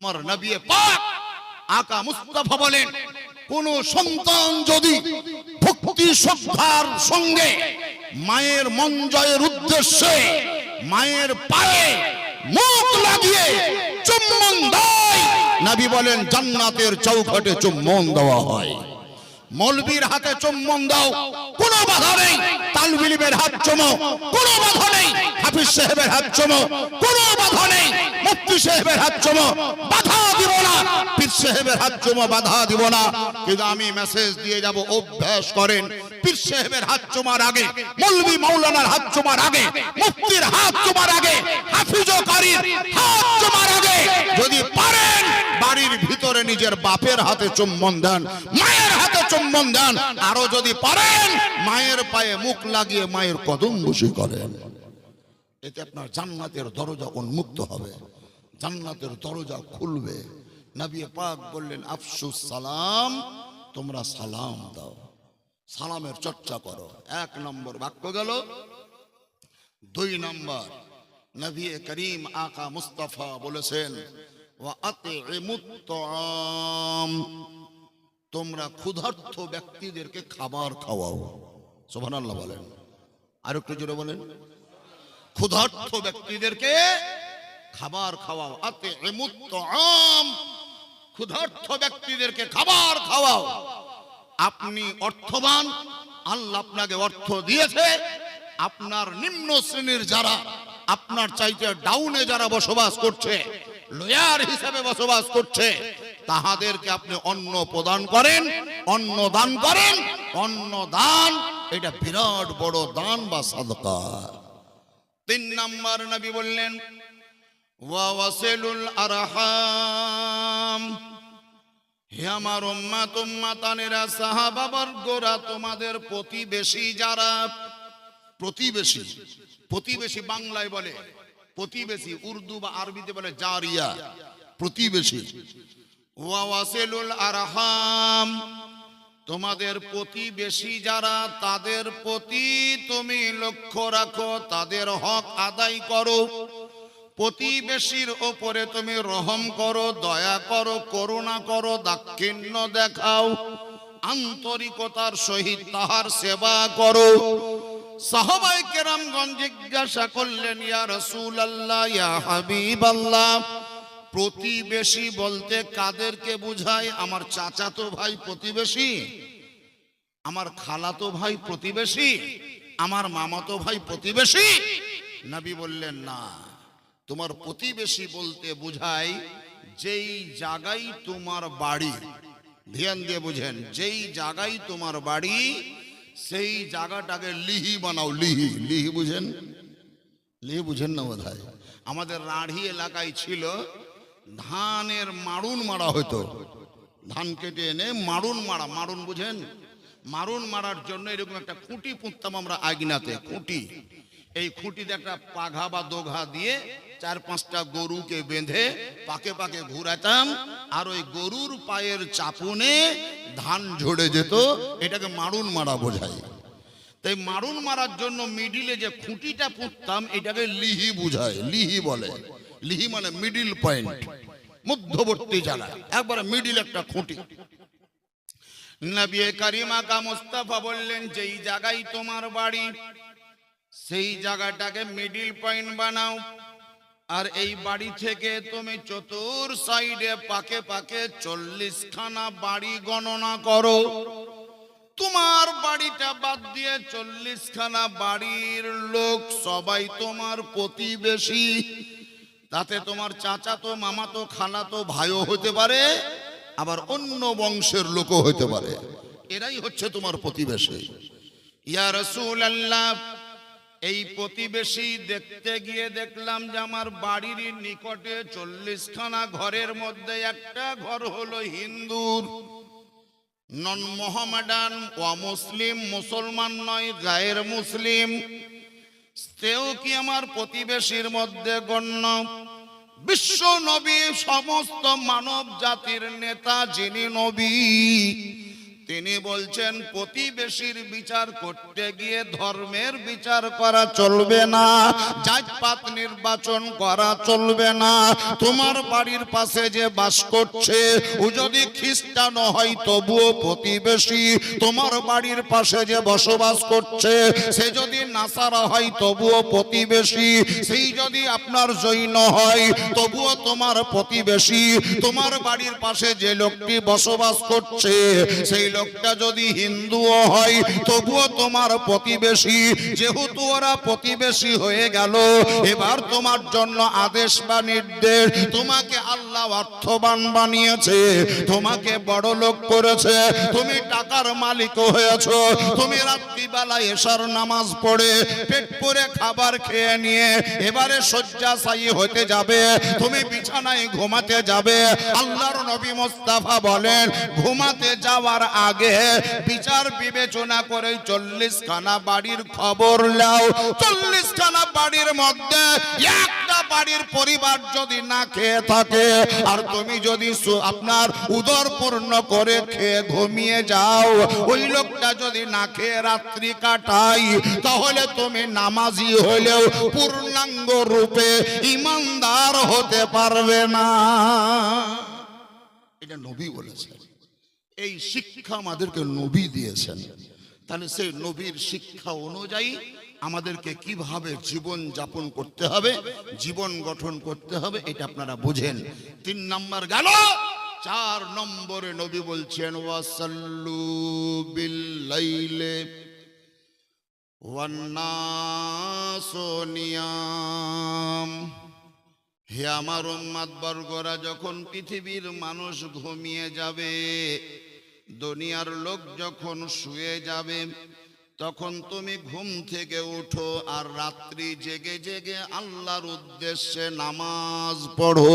আমার নবী পাক আকা মুস্তাফা বলেন, কোন সন্তান যদি ভক্তি শ্রদ্ধার সঙ্গে মায়ের মন জয়ের উদ্দেশ্যে মায়ের পায়ে মুখ লাগিয়ে চুম্বন দেয়, নবী বলেন জান্নাতের চৌখটে চুম্বন দেওয়া হয়। মৌলবীর হাতে চুম্বন দাও, কোনো বাধা নেই। তালবিলিমের হাত চুমো, কোনো বাধা নেই। হাফিজ সাহেবের হাত চুমো, কোনো বাধা নেই। মুফতি সাহেবের হাত চুমো, বাধা দিব না। পীর সাহেবের হাত চুমো, বাধা দিব না। কিন্তু আমি মেসেজ দিয়ে যাব, অভ্যাস করেন পীর সাহেবের হাত চুমার আগে, মৌলবী মাওলানার হাত চুমার আগে, মুফতির হাত চুমার আগে, হাফিজ ও কারীর হাত চুমার আগে যদি পারেন বাড়ির ভিতরে নিজের বাপের হাতে চুম্বন দেন, মায়ের হাতে চুম্বন দেন। আরো যদি পারেন মায়ের পায়ে মুখ লাগিয়ে মায়ের কদম বসে করেন। এতে আপনার জান্নাতের দরজা উন্মুক্ত হবে, জান্নাতের দরজা খুলবে। নবী পাক বললেন আফসুস সালাম, তোমরা সালাম দাও, সালামের চর্চা করো। 1 নম্বর বাক্য গেল। 2 নম্বর, নবী করিম আকা মুস্তাফা বলেছেন ওয়া আতিমুত তাআম, তোমরা ক্ষুধার্ত ব্যক্তিদেরকে খাবার খাওয়াও। সুবহানাল্লাহ বলেন, আর একটু জোরে বলেন। ক্ষুধার্ত ব্যক্তিদেরকে খাবার খাওয়াও। আতিমুত তাআম, ক্ষুধার্ত ব্যক্তিদেরকে খাবার খাওয়াও। আপনি অর্থবান, আল্লাহ আপনাকে অর্থ দিয়েছে। আপনার নিম্ন শ্রেণীর যারা, আপনার চাইতে ডাউনে যারা বসবাস করছে, লোয়ার হিসাবে বসবাস করছে, তাহাদেরকে আপনি অন্ন প্রদান করেন, অন্ন দান করেন। অন্ন দান এটা বিরাট বড় দান বা সাদকা। 3 নম্বর নবী বললেন ওয়া ওয়াসিলুল আরহাম, হে আমার উম্মত উম্মাতানেরা, সাহাবা বর্গরা, তোমাদের প্রতিবেশী যারা, প্রতিবেশী, প্রতিবেশী বাংলায় বলে প্রতিবেশী, উর্দু বা আরবিতে বলে জারিয়া, প্রতিবেশী। ওয়া ওয়াসিলুল আরহাম, তোমাদের প্রতিবেশী যারা, তাদের প্রতি তুমি লক্ষ্য রাখো, তাদের হক আদায় করো। প্রতিবেশীর ওপরে তুমি রহম করো, দয়া করো, করুণা করো, দাক্ষিণ্য দেখাও, আন্তরিকতার সহিত তাহার সেবা করো। সাহাবায়ে কেরামগণ জিজ্ঞাসা করলেন, ইয়া রাসূলুল্লাহ, ইয়া হাবিবাল্লাহ, প্রতিবেশী বলতে কাদেরকে বুঝায়? আমার চাচাতো ভাই প্রতিবেশী, আমার খালাতো ভাই প্রতিবেশী, আমার মামাতো ভাই প্রতিবেশী? নবী বললেন না, তোমার প্রতিবেশী বলতে বুঝায় যেই জায়গায় তোমার বাড়ি, ধ্যান দিয়ে বুঝেন, যেই জায়গায় তোমার বাড়ি সেই জায়গাটাকে লিহি বানাও। লিহি, লিহি বুঝেন? লিহি বুঝেন না বোধহয়। আমাদের রাঢ়ি এলাকায় ছিল, ধানের মাড়ুন মারা হতো। ধান কেটে এনে মাড়ুন মারা, মাড়ুন বুঝেন? মাড়ুন মারার জন্য এরকম একটা খুঁটি পুঁততাম আমরা আগিনাতে, খুঁটি। এই খুঁটিতে একটা পাঘা বা দোঘা দিয়ে 4-5টা গরুকে বেঁধে পাকে পাকে ঘুরাতাম, আর ওই গরুর পায়ের চাপুনে ধান ঝরে যেত। এটাকে মাড়ুন মারা বোঝায়। তাই মাড়ুন মারার জন্য মিডিলে যে খুঁটিটা পুঁততাম এটাকে লিহি বুঝায়, লিহি বলে। লিহি মানে মিডিল পয়েন্ট, মধ্যবর্তী জায়গা, একবারে মিডিল একটা খুঁটি। নবী করিম আকা মুস্তাফা বললেন, যেই জায়গায় তোমার বাড়ি সেই জায়গাটাকে মিডিল পয়েন্ট বানাও। আর এই বাড়ি থেকে তুমি চতুর সাইডে পাকে পাকে 40খানা বাড়ি গণনা করো। তোমার বাড়িটা বাদ দিয়ে 40খানা বাড়ির লোক সবাই তোমার প্রতিবেশী। তাতে তোমার চাচাতো, মামাতো, খালাতো ভাইও হতে পারে, আবার অন্য বংশের লোকও হতে পারে। এরাই হচ্ছে তোমার প্রতিবেশী। ইয়া রাসূলুল্লাহ, এই প্রতিবেশী দেখতে গিয়ে দেখলাম যে আমার বাড়ির নিকটে 40খানা ঘরের মধ্যে একটা ঘর হলো হিন্দুর, নন মোহামেডান, অমুসলিম, মুসলমান নয়, গায়ের মুসলিম। সেও কি আমার প্রতিবেশীর মধ্যে গণ্য? বিশ্ব নবী, সমস্ত মানব জাতির নেতা যিনি নবী, তিনি বলছেন প্রতিবেশীর বিচার করতে গিয়ে ধর্মের বিচার করা চলবে না, জাতপাত নির্বাচন করা চলবে না। তোমার বাড়ির পাশে যে বাস করছে ও যদি খ্রিস্টান হয় তবুও প্রতিবেশী, তোমার বাড়ির পাশে যে বসবাস করছে সে যদি নাসারা হয় তবুও প্রতিবেশী, সেই যদি আপনার জৈন হয় তবুও তোমার প্রতিবেশী। তোমার বাড়ির পাশে যে লোকটি বসবাস করছে সেই লোকটা যদি হিন্দুও হয় তবুও তোমার প্রতিবেশী। যেহেতু ওরা প্রতিবেশী হয়ে গেল, এবার তোমার জন্য আদেশ বা নির্দেশ, তোমাকে আল্লাহ অর্থবান বানিয়েছে, তোমাকে বড় লোক করেছে, তুমি টাকার মালিক হয়েছো, তুমি রাত্রিবেলায় এশার নামাজ পড়ে পেট পুরে খাবার খেয়ে নিয়ে এবারে শয্যাশায়ী হতে যাবে, তুমি বিছানায় ঘুমাতে যাবে। আল্লাহর নবী মুস্তাফা বলেন ঘুমাতে যাওয়ার আগে বিচার বিবেচনা করে 40 খানা বাড়ির খবর নাও। 40 খানা বাড়ির মধ্যে একটা বাড়ির পরিবার যদি না খেয়ে থাকে আর তুমি যদি আপনার উদর পূর্ণ করে খেয়ে ঘুমিয়ে যাও, ওই লোকটা যদি না খেয়ে রাত্রি কাটাই, তাহলে তুমি নামাজি হলেও পূর্ণাঙ্গ রূপে ইমানদার হতে পারবে না। এটা নবী বলেছেন, এই শিক্ষা আমাদেরকে নবী দিয়েছেন। তাহলে সেই নবীর শিক্ষা অনুযায়ী আমাদেরকে কিভাবে জীবন যাপন করতে হবে, জীবন গঠন করতে হবে, এটা আপনারা বুঝেন। 3 নম্বর গেল। 4 নম্বরে নবী বলছেন ওয়াসাল্লু বিল্লাইলে ওয়ান্নাসু নিয়াম। হে আমার উম্মত বর্গরা, যখন পৃথিবীর মানুষ ঘুমিয়ে যাবে, দুনিয়ার লোক যখন শুয়ে যাবে, তখন তুমি ঘুম থেকে উঠো আর রাত্রি জেগে জেগে আল্লাহর উদ্দেশ্যে নামাজ পড়ো।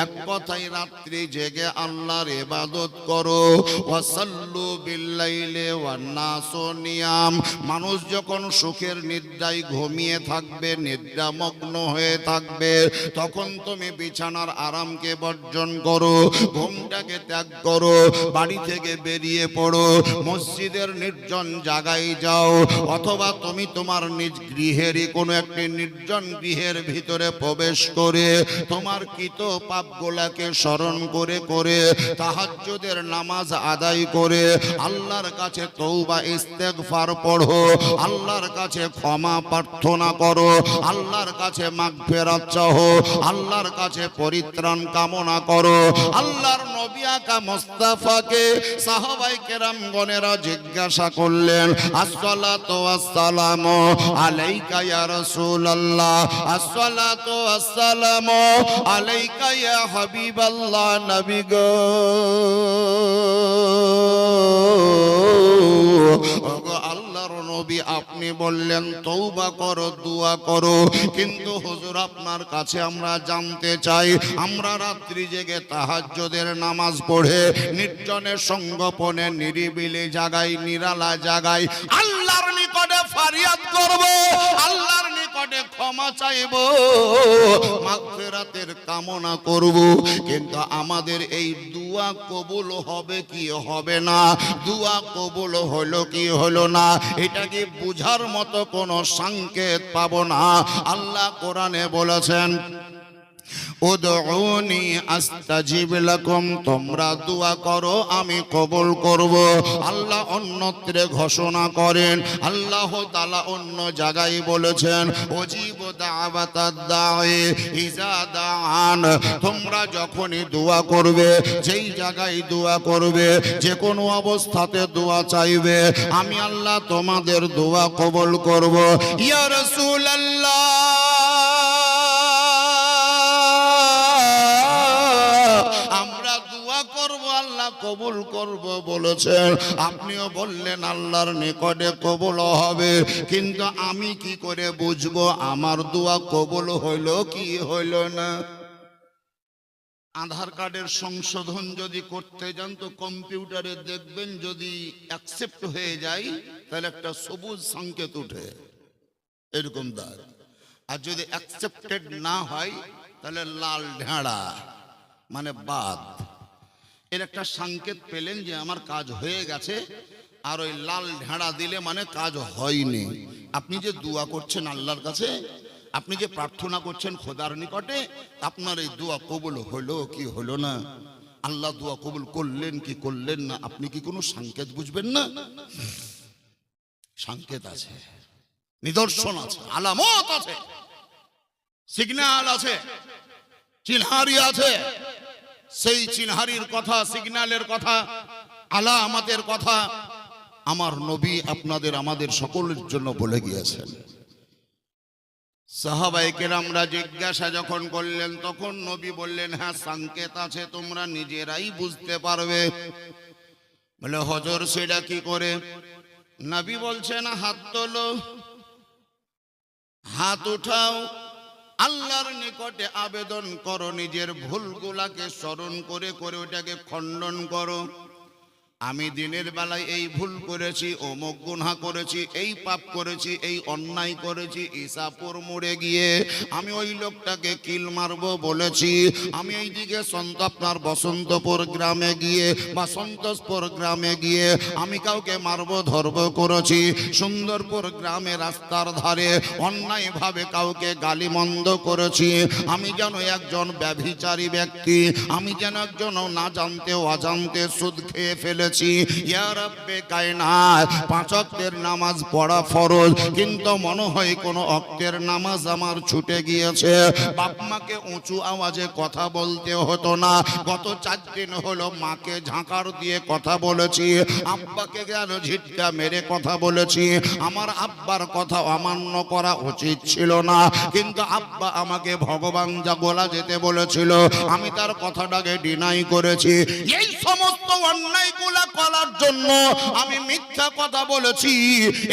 এক কথায় রাত্রি জেগে আল্লাহর ইবাদত করো। ওয়াসাল্লু বিল্লাইলি ওয়ান্নাসু নিয়াম। মানুষ যখন সুখের নিদ্রায় ঘুমিয়ে থাকবে, নিদ্রামগ্ন হয়ে থাকবে, তখন তুমি বিছানার আরামকে বর্জন করো, ঘুমটাকে ত্যাগ করো, বাড়ি থেকে বেরিয়ে পড়ো, মসজিদের নির্জন জায়গায় যাও, অথবা তুমি তোমার নিজ গৃহেরই কোনো একটি নির্জন গৃহের ভিতরে প্রবেশ করে তোমার কৃত পাপগুলাকে স্মরণ করে করে তাহাজ্জুদের নামাজ আদায় করে আল্লাহর কাছে তওবা ইস্তেগফার পড়ো, আল্লাহর কাছে ক্ষমা প্রার্থনা করো, আল্লাহর কাছে মাগফিরাত চাও, আল্লাহর কাছে পরিত্রাণ কামনা করো। আল্লাহর নবী আকা মুস্তাফাকে সাহাবায়ে কেরামগণেরা জিজ্ঞাসা করলেন, আসসালাতু ওয়াসসালামু আলাইকা ইয়া রাসূলুল্লাহ, আসসালাতু ওয়াসসালামু আলাইকা ইয়া হাবিবাল্লাহ। নবী গো, আল্লাহর নবী আপনি বললেন তওবা করো, দোয়া করো, কিন্তু হুজুর আপনার কাছে আমরা জানতে চাই, আমরা রাত্রি জেগে তাহাজ্জুদের নামাজ পড়ে নির্জনে সঙ্গোপনে নিরিবিলি জায়গায় নিরালা জায়গায় আল্লাহর নিকটে ফরিয়াদ করব, আল্লাহর নিকটে ক্ষমা চাইব, মাগফিরাতের কামনা করব, কিন্তু আমাদের এই দোয়া কবুল হবে কি হবে না, দোয়া কবুল হলো কি হলো না, এটা কি বুঝার মতো কোনো সংকেত পাবো না। আল্লাহ কোরআনে বলেছেন উদউনি আস্তাজিব লাকুম, তোমরা দোয়া করো আমি কবুল করব। আল্লাহ অন্যত্রে ঘোষণা করেন, আল্লাহ তাআলা অন্য জায়গায় বলেছেন উজিব দাওয়াতাদ দাঈ ইজা দাআন, তোমরা যখনই দোয়া করবে, যেই জায়গায় দোয়া করবে, যে কোনো অবস্থাতে দোয়া চাইবে, আমি আল্লাহ তোমাদের দোয়া কবুল করব। ইয়া রাসূলুল্লাহ, কবুল করব বলেছেন, আপনিও বললেন আল্লাহর নিকটে কবুল হবে, কিন্তু আমি কি করে বুঝবো আমার দোয়া কবুল হইল কি হইল না? আধার কার্ডের সংশোধন যদি করতে যান তো কম্পিউটারে দেখবেন যদি অ্যাকসেপ্ট হয়ে যায় তাহলে একটা সবুজ সংকেত উঠে এরকম দাগ, আর যদি অ্যাকসেপ্টেড না হয় তাহলে লাল ঢেঁড়া মানে বাদ। এর একটা সংকেত পেলেন যে আমার কাজ হয়ে গেছে, আর ওই লাল ঢেঁড়া দিলে মানে কাজ হয়নি। আপনি যে দোয়া করছেন আল্লাহর কাছে, আপনি যে প্রার্থনা করছেন খোদার নিকটে, আপনার এই দোয়া কবুল হলো কি হলো না, আল্লাহ দোয়া কবুল করলেন কি করলেন না, আপনি কি কোনো সংকেত বুঝবেন না? সংকেত আছে, নিদর্শন আছে, আলামত আছে, সিগন্যাল আছে, চিনহারি আছে। সেই চিনহারির কথা, সিগন্যালের কথা, আলামতের কথা আমার নবী আপনাদের আমাদের সকলের জন্য বলে গিয়েছেন। সাহাবায়ে কেরামরা জিজ্ঞাসা যখন করলেন, তখন নবী বললেন, হ্যাঁ সংকেত আছে, তোমরা নিজেরাই বুঝতে পারবে। বলে হুজুর সেটা কি করে? নবী বলছেন, হাত তোলো, হাত উঠাও, আল্লাহর নিকটে আবেদন করো, নিজের ভুলগুলাকে স্মরণ করে করে ওটাকে খণ্ডন করো। আমি দিনের বেলায় এই ভুল করেছি, অমুক গুনাহ করেছি, এই পাপ করেছি, এই অন্যায় করেছি, ঈসাপুর মোড়ে গিয়ে আমি ওই লোকটাকে কিল মারবো বলেছি, আমি এইদিকে আপনার বসন্তপুর গ্রামে গিয়ে বা সন্তোষপুর গ্রামে গিয়ে আমি কাউকে মারবো ধরবো করেছি, সুন্দরপুর গ্রামে রাস্তার ধারে অন্যায়ভাবে কাউকে গালিমন্দ করেছি, আমি যেন একজন ব্যভিচারী ব্যক্তি, আমি যেন একজন না জানতে অজান্তে সুদ খেয়ে ফেলে। ইয়া রাব্বে কায়নাত, 5 ওয়াক্তের নামাজ পড়া ফরজ, কিন্তু মনে হয় কোন ওয়াক্তের নামাজ আমার ছুটে গিয়েছে। বাপ মাকে উঁচু আওয়াজে কথা বলতে হতো না, গত 4 দিন হলো মাকে ঝাঁকার দিয়ে কথা বলেছি, আব্বাকে যেন ঝিটকা মেরে কথা বলেছি। আমার আব্বার কথা অমান্য করা উচিত ছিল না, কিন্তু আব্বা আমাকে ভগবান যা বলা যেতে বলেছিল আমি তার কথাটাকে ডিনাই করেছি। এই সমস্ত অন্যায়গুলো করার জন্য আমি মিথ্যা কথা বলেছি।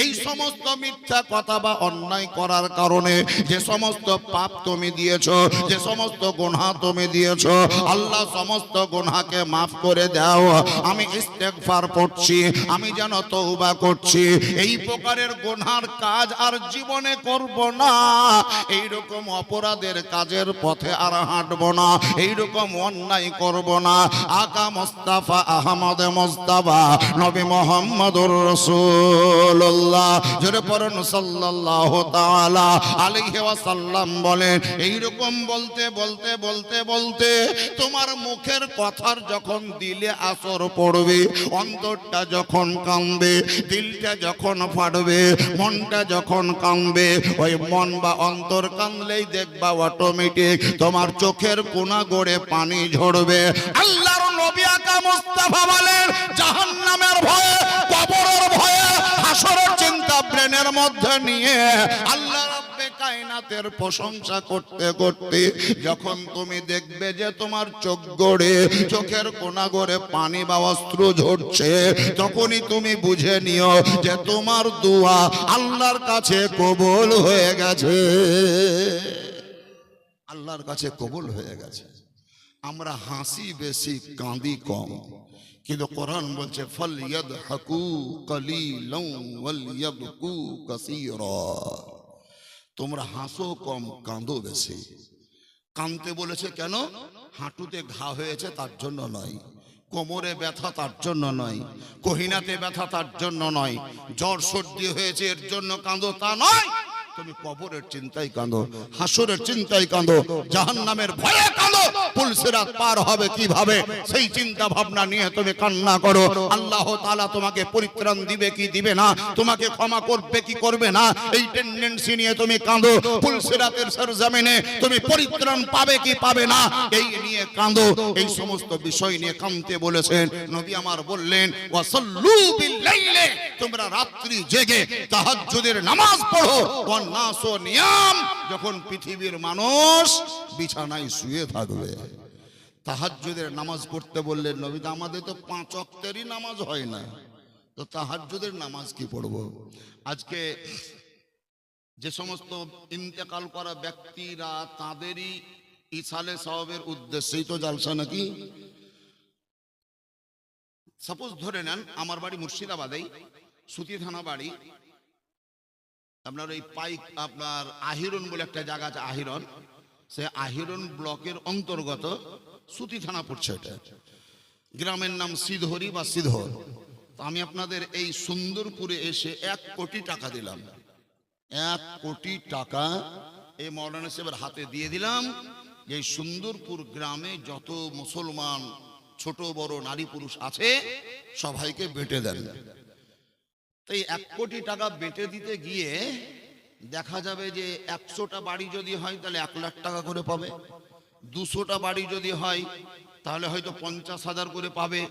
এই সমস্ত মিথ্যা কথা বা অন্যায় করার কারণে যে সমস্ত পাপ তুমি দিয়েছো, যে সমস্ত গুনাহ তুমি দিয়েছো, আল্লাহ সমস্ত গুনাহকে মাফ করে দাও। আমি ইস্তেগফার পড়ছি, আমি যেন তওবা করছি, এই প্রকারের গুনাহর কাজ আর জীবনে করব না, এই রকম অপরাধের কাজের পথে আর হাঁটব না, এই রকম অন্যায় করব না। আকা মুস্তাফা আহমদ মুস্তাফা নবী মুহাম্মদুর রাসূলুল্লাহ জোরে পড়ুন সাল্লাল্লাহু তাআলা আলাইহি ওয়াসাল্লাম বলেন, এই রকম বলতে বলতে বলতে বলতে তোমার মুখের কথার যখন দিলে আসর পড়বে, অন্তরটা যখন কাঁদবে, দিলটা যখন ফাটবে, মনটা যখন কাঁদবে, ওই মন বা অন্তর কাঁদলেই দেখবা অটোমেটিক তোমার চোখের কোনা গড়ে পানি ঝরবে। আল্লাহর নবী আকা মুস্তাফা বলেন, জাহান্নামের ভয়ে, কবরের ভয়ে, হাসরের চিন্তা ব্রেনের মধ্যে নিয়ে আল্লাহ রাব্বে কায়নাতের প্রশংসা করতে করতে যখন তুমি দেখবে যে তোমার চোখ গড়ে, চোখের কোনা গড়ে পানি বা অস্ত্র ঝরছে, তখনই তুমি বুঝে নিও যে তোমার দোয়া আল্লাহর কাছে কবুল হয়ে গেছে, আল্লাহর কাছে কবুল হয়ে গেছে। আমরা হাসি বেশি, কাঁদি কম, কিন্তু কোরআন বলছে ফালইয়াদহাকু কালিলান ওয়ালইয়াবকু কাসীরা। তোমরা হাসো কম, কাঁদো বেশি। কাঁদতে বলেছে কেন? হাঁটুতে ঘা হয়েছে তার জন্য নয়, কোমরে ব্যথা তার জন্য নয়, কহিনাতে ব্যথা তার জন্য নয়, জ্বর সর্দি হয়েছে এর জন্য কাঁদো তা নয়। তুমি কবরের চিন্তায় কাঁদো, হাসরের চিন্তায় কাঁদো, জাহান্নামের ভয়ে কাঁদো, পুলসিরাত পার হবে কিভাবে সেই চিন্তা ভাবনা নিয়ে তুমি কান্না করো। আল্লাহ তাআলা তোমাকে পরিত্রাণ দিবে কি দিবে না, তোমাকে ক্ষমা করবে কি করবে না, এই টেন্ডেন্সি নিয়ে তুমি কাঁদো। পুলসিরাতের সরজমিনে তুমি পরিত্রাণ পাবে কি পাবে না, এই নিয়ে কাঁদো। এই সমস্ত বিষয় নিয়ে কাঁদতে বলেছেন নবী আমার বললেন, ওয়াসাল্লু বিল-লাইলি, তোমরা রাত্রি জেগে তাহাজ্জুদের নামাজ পড়ো। নাস ও নিয়াম, যখন পৃথিবীর মানুষ বিছানায় শুয়ে থাকবে। তাহাজ্জুদের নামাজ পড়তে বললেন নবী, আমাদের তো 5 ওয়াক্তেরই নামাজ হয় না, তো তাহাজ্জুদের নামাজ কি পড়ব? আজকে যে সমস্ত ইন্তেকাল করা ব্যক্তিরা তাদেরই ইসালে সওয়াবের উদ্দেশ্যেই তো জালসা নাকি। সাপোজ ধরে নেন আমার বাড়ি মুর্শিদাবাদেই, সুতি থানা বাড়ি, আপনার এই পাইক আপনার আহিরন বলে একটা জায়গা আছে, আহিরন, সে আহিরন ব্লকের অন্তর্গত সুতি থানা পড়ছে এটা। গ্রামের নাম সিধরি বা সিধর। আমি আপনাদের এই সুন্দরপুরে এসে 1 কোটি টাকা দিলাম, 1 কোটি টাকা এই মৌলানা সাহেবের হাতে দিয়ে দিলাম। এই সুন্দরপুর গ্রামে যত মুসলমান ছোট বড় নারী পুরুষ আছে সবাইকে বেটে দেন। তাই 1 কোটি টাকা বেটে দিতে গিয়ে দেখা যাবে যে 100টা বাড়ি যদি হয় তাহলে 1 লাখ টাকা করে পাবে, 200টা বাড়ি যদি হয় তাহলে হয়তো 50,000 করে পাবে।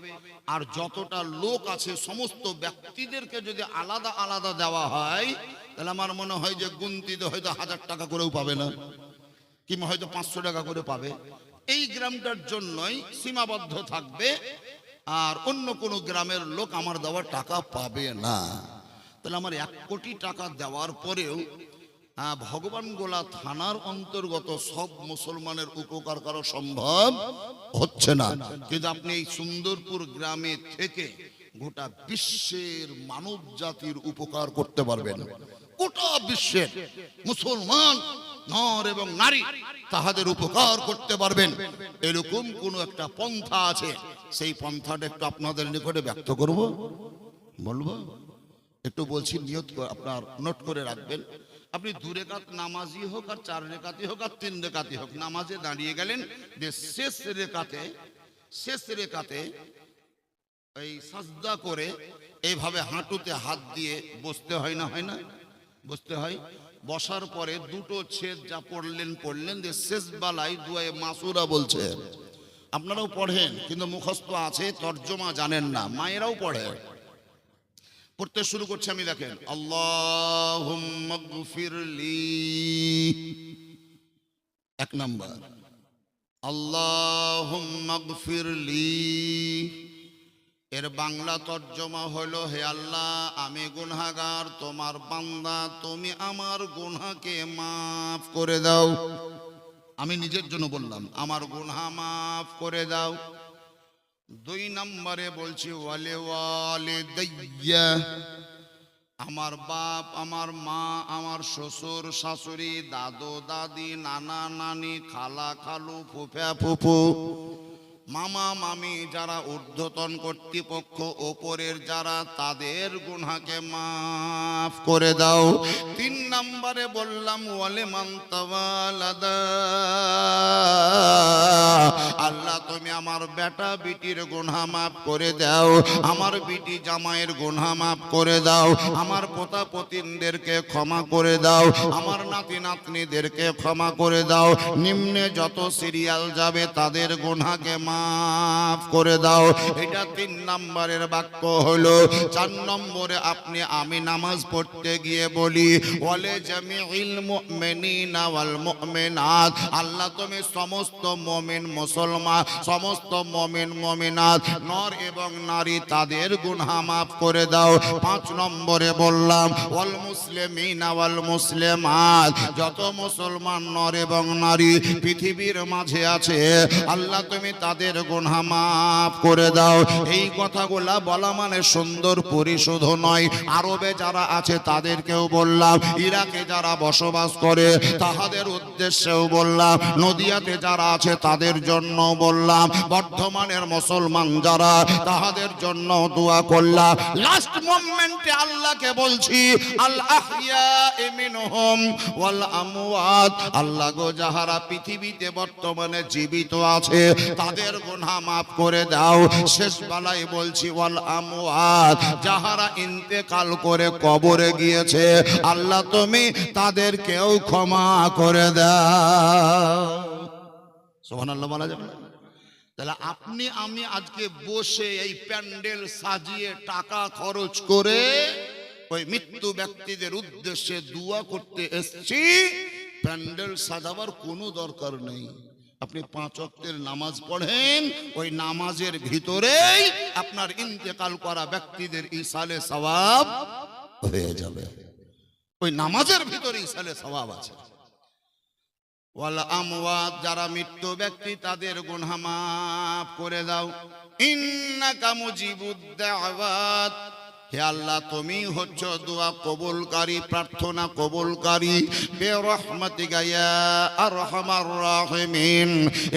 আর যতটা লোক আছে সমস্ত ব্যক্তিদেরকে যদি আলাদা আলাদা দেওয়া হয় তাহলে আমার মনে হয় যে গুনতিতে হয়তো 1000 টাকা করেও পাবে না, কিংবা হয়তো 500 টাকা করে পাবে। এই গ্রামটার জন্যই সীমাবদ্ধ থাকবে, আর অন্য কোনো গ্রামের লোক আমার দেওয়া টাকা পাবে না। তাহলে আমার 1 কোটি টাকা দেওয়ার পরেও ভগবানগোলা থানার অন্তর্গত সব মুসলমানের উপকার করা সম্ভব হচ্ছে না। কিন্তু আপনি এই সুন্দরপুর গ্রামে থেকে গোটা বিশ্বের মানব জাতির উপকার করতে পারবেন। গোটা বিশ্বের মুসলমান নর এবং নারী তাহাদের উপকার করতে পারবেন। এরকম কোন একটা পন্থা আছে, সেই পন্থাটা একটু আপনাদের নিকটে ব্যক্ত করব, বলবো। একটু বলছি, নিয়ত আপনার নোট করে রাখবেন। আপনি 2 রেকাত নামাজি হোক আর 4 রেকাতি হোক আর 3 রেকাতি হোক, নামাজে দাঁড়িয়ে গেলেন, যে শেষ রেকাতে এই সাজদা করে এইভাবে হাঁটুতে হাত দিয়ে বসতে হয় না, হয় না? বসতে হয়। বসার পরে 2টো ছেদ যা পড়লেন যে শেষ বেলায় দুয়ায়ে মাসুরা বলছে। আপনারাও পড়েন কিন্তু মুখস্থ আছে, তর্জমা জানেন না, মায়েরাও পড়ে। পড়তে শুরু করছে, আমি দেখেন, আল্লাহুম্মা গফিরলি 1 নাম্বার, আল্লাহুম্মা গফিরলি। এর বাংলা তর্জমা হলো, হে আল্লাহ আমি গুনাহগার, তোমার বান্দা, তুমি আমার গুনাহকে মাফ করে দাও। আমি নিজের জন্য বললাম, আমার গুনাহ মাফ করে দাও। 2 নম্বরে বলছি, ওয়ালে ওয়ালিদাইয়া, আমার বাপ, আমার মা, আমার শ্বশুর শাশুড়ি, দাদু দাদি, নানা নানি, খালা খালু, ফুফা ফুফু, মামা মামি, যারা ঊর্ধ্বতন কর্তৃপক্ষ ওপরের যারা, তাদের গুনাহকে মাফ করে দাও। 3 নম্বরে বললাম, ওয়ালে মান তাওয়ালাদা, আল্লাহ তুমি আমার বেটা বিটির গুনাহ মাফ করে দাও, আমার বিটি জামাইয়ের গুনাহ মাফ করে দাও, আমার পোতা পতিনদেরকে ক্ষমা করে দাও, আমার নাতি নাতনিদেরকে ক্ষমা করে দাও, নিম্নে যত সিরিয়াল যাবে তাদের গুনাহকে মাফ করে দাও। এটা 3 নম্বরের বাক্য হলো। 4 নম্বরে আপনি আমি নামাজ পড়তে গিয়ে বলি, ওয়ালে জামিউল মুমিনিনা ওয়াল মুমিনাত, আল্লাহ তুমি সমস্ত মুমিন মুসলমান, সমস্ত মুমিন মুমিনাত নর এবং নারী তাদের গুনাহ মাফ করে দাও। 5 নম্বরে বললাম, ওয়াল মুসলিমিনা ওয়াল মুসলিমাত, যত মুসলমান নর এবং নারী পৃথিবীর মাঝে আছে আল্লাহ তুমি তাদের গুনাহ মাফ করে দাও। এই কথাগুলা বলা মানে সুন্দরপুরি শুধু নয়, আরবে যারা আছে তাদেরকেও বললাম, ইরাকে যারা বসবাস করে তাহাদের উদ্দেশ্যেও বললাম, নদিয়াতে যারা আছে তাদের জন্য বললাম, বর্ধমানের মুসলমান যারা তাহাদের জন্য দোয়া করলাম। লাস্ট মোমেন্টে আল্লাহকে বলছি, আল আহইয়া মিনহুম ওয়াল আমওয়াত, আল্লাহ গো যাহারা পৃথিবীতে বর্তমানে জীবিত আছে তাদের গুনাহ মাফ করে দাও। শেষ বেলায় বলছি, ওয়াল আমওয়াত, যাহারা ইন্তেকাল করে কবরে গিয়েছে আল্লাহ তুমি তাদেরকেও ক্ষমা করে দাও। সুবহানাল্লাহ বলা যাবে না? তাহলে আপনি আমি আজকে বসে এই প্যান্ডেল সাজিয়ে টাকা খরচ করে ওই মৃত্যু ব্যক্তিদের উদ্দেশ্যে দোয়া করতে এসেছি, প্যান্ডেল সাজাবার কোনো দরকার নেই। আপনি 5 ওয়াক্তের নামাজ পড়েন, ওই নামাজের ভিতরেই আপনার ইন্তেকাল করা ব্যক্তিদের ইসালে সওয়াব হয়ে যাবে। ওই নামাজের ভিতরে ইসালে সওয়াব আছে। ওয়াল আমওয়াত, যারা মৃত্যু ব্যক্তি তাদের গুনাহ মাফ করে দাও। ইন্নাকা মুজিবুদ দাওয়াত, হে আল্লাহ তুমি হচ্ছে দোয়া কবুলকারী, প্রার্থনা কবুলকারী, বিরহমাতিকা ইয়া আরহামার রাহিমিন।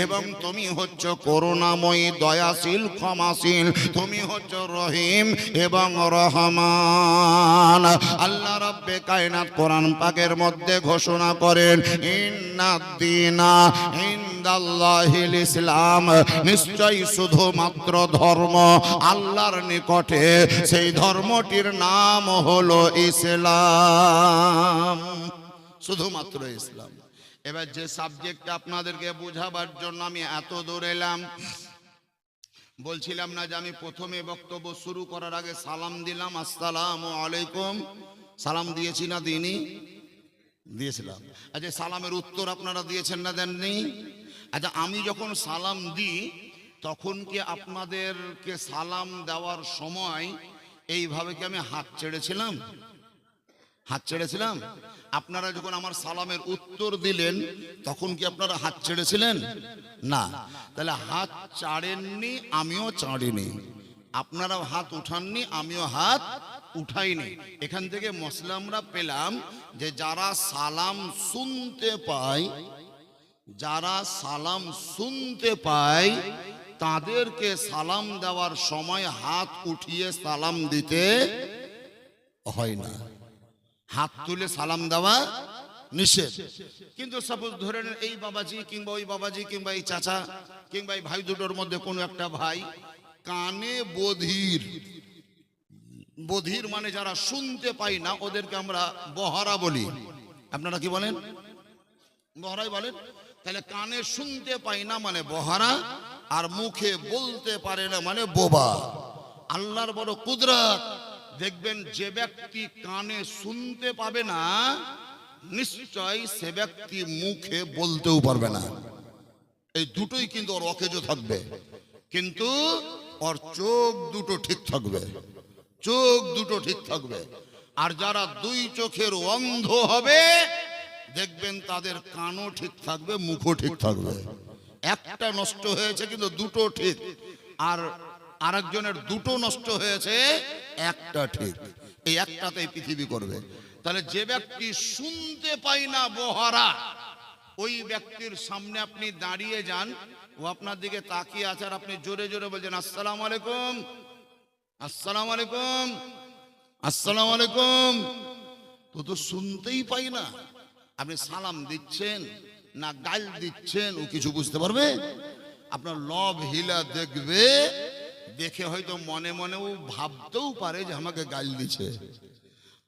এবং তুমি হচ্ছে করুণাময়ী, দয়াশীল, ক্ষমাশীল, তুমি হচ্ছে রহিম এবং রহমান। আল্লাহ রাব্বে কায়নাত কোরআন পাকের মধ্যে ঘোষণা করেন, ইন্নাদ-দীনা ইনদাল্লাহিল ইসলাম, নিশ্চয়ই শুধুমাত্র ধর্ম আল্লাহর নিকটে, সেই ধর্মটির নাম হলো ইসলাম, শুধুমাত্র ইসলাম। এবার যে সাবজেক্টটা আপনাদেরকে বোঝাবার জন্য আমি এত দূর এলাম, বলছিলাম না যে আমি প্রথমে বক্তব্য শুরু করার আগে সালাম দিলাম, আসসালামু আলাইকুম। সালাম দিয়েছি না দিইনি? দিয়েছিলাম। আচ্ছা, সালামের উত্তর আপনারা দিয়েছেন না দেননি? আচ্ছা, আমি যখন সালাম দিই তখন কি আপনাদেরকে সালাম দেওয়ার সময় এইভাবে কি আমি হাত ছেড়েছিলাম? হাত ছেড়েছিলাম? আপনারা যখন আমার সালামের উত্তর দিলেন তখন কি আপনারা হাত ছেড়েছিলেন? না। তাহলে হাত ছাড়েননি, আমিও ছাড়িনি। আপনারাও হাত উঠাননি, আমিও হাত উঠাইনি। এখান থেকে মসলা আমরা পেলাম যে যারা সালাম শুনতে পায়, যারা সালাম শুনতে পায় তাদেরকে সালাম দেওয়ার সময় হাত উঠিয়ে সালাম দিতে হয় না, হাত তুলে সালাম দেওয়া নিষেধ। কিন্তু সাপোজ ধরে নেন এই বাবাজি কিংবা ওই বাবাজি কিংবা এই চাচা কিংবা এই ভাই দুটোর মধ্যে কোনো একটা ভাই কানে বধির, বধির মানে যারা শুনতে পায় না, ওদেরকে আমরা বহারা বলি। আপনারা কি বলেন? বহারাই বলেন। তাহলে কানে শুনতে পায় না মানে বহারা, আর মুখে বলতে পারে না মানে বোবা। আল্লাহর বড় কুদরত, দেখবেন যে ব্যক্তি কানে শুনতে পাবে না নিশ্চয় সে ব্যক্তি মুখে বলতেও পারবে না। এই দুটোই কিন্তু ওর অকেজো থাকবে, কিন্তু ওর চোখ দুটো ঠিক থাকবে, চোখ দুটো ঠিক থাকবে। আর যারা দুই চোখের অন্ধ হবে দেখবেন তাদের কানও ঠিক থাকবে, মুখও ঠিক থাকবে। একটা নষ্ট হয়েছে কিন্তু দুটো ঠিক, আর আরেকজনের দুটো নষ্ট হয়েছে, একটা ঠিক। এই একটাতেই পৃথিবী করবে। তাহলে যে ব্যক্তি শুনতে পায় না বহারা, ওই ব্যক্তির সামনে আপনি দাঁড়িয়ে যান, ও আপনার দিকে তাকিয়ে আছে আর আপনি জোরে জোরে বলছেন আসসালামু আলাইকুম, আসসালামু আলাইকুম, আসসালামু আলাইকুম। তো শুনতেই পাই না, আপনি সালাম দিচ্ছেন না গাল দিচ্ছেন ও কিছু বুঝতে পারবে? আপনার লব হিলা দেখবে, দেখে হয়তো মনে মনে ও ভাবতেও পারে যে আমাকে গাল দিচ্ছে।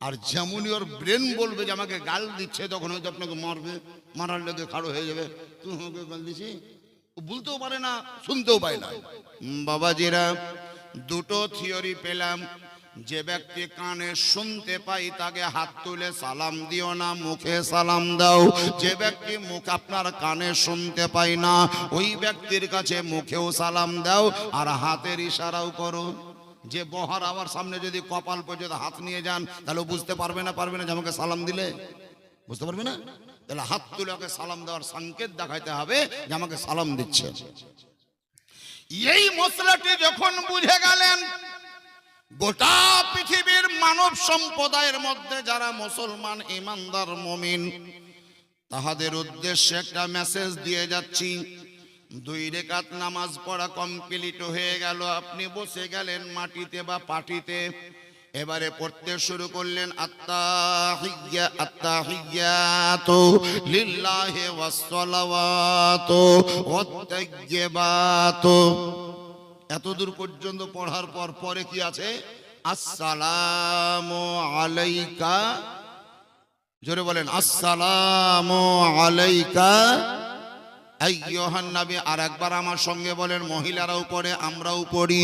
আর যেমনই ওর ব্রেন বলবে যে আমাকে গাল দিচ্ছে, তখন হয়তো আপনাকে মারবে, মারার লেগে খাড়ো হয়ে যাবে, তুই আমাকে গাল দিছি। ও বলতেও পারে না, শুনতেও পায় না। বাবাজিরা, দুটো থিওরি পেলাম। যে ব্যক্তি কানে শুনতে পাই তাকে হাত তুলে সালাম দিও না, মুখে সালাম দাও। যে ব্যক্তি মুখ আপনার কানে শুনতে পাই না, ওই ব্যক্তির কাছে মুখেও সালাম দাও আর হাতের ইশারাও করো। যে বহার আমার সামনে যদি কপাল পর্যন্ত হাত নিয়ে যান তাহলে বুঝতে পারবে না, পারবে না যে আমাকে সালাম দিলে? বুঝতে পারবে না। তাহলে হাত তুলে ওকে সালাম দেওয়ার সংকেত দেখাইতে হবে যে আমাকে সালাম দিচ্ছে। এই মশলাটি যখন বুঝে গেলেন, গোটা পৃথিবীর মানব সম্প্রদায়ের মধ্যে যারা মুসলমান, ইমানদার, মুমিন, তাহাদের উদ্দেশ্যে একটা মেসেজ দিয়ে যাচ্ছি। 2 রাকাত নামাজ পড়া কমপ্লিট হয়ে গেল, আপনি বসে গেলেন মাটিতে বা পাটিতে। এবারে পড়তে শুরু করলেন আত্তাহিয়াতু লিল্লাহি ওয়াস সালাওয়াতু ওয়াত তাইয়্যিবাতু। এতদূর পর্যন্ত পড়ার পর পরে কি আছে? আসসালামু আলাইকা, জোরে বলেন আসসালামু আলাইকা আইয়ুহান নবী। আর একবার আমার সঙ্গে বলেন, মহিলারাও পড়ে আমরাও পড়ি,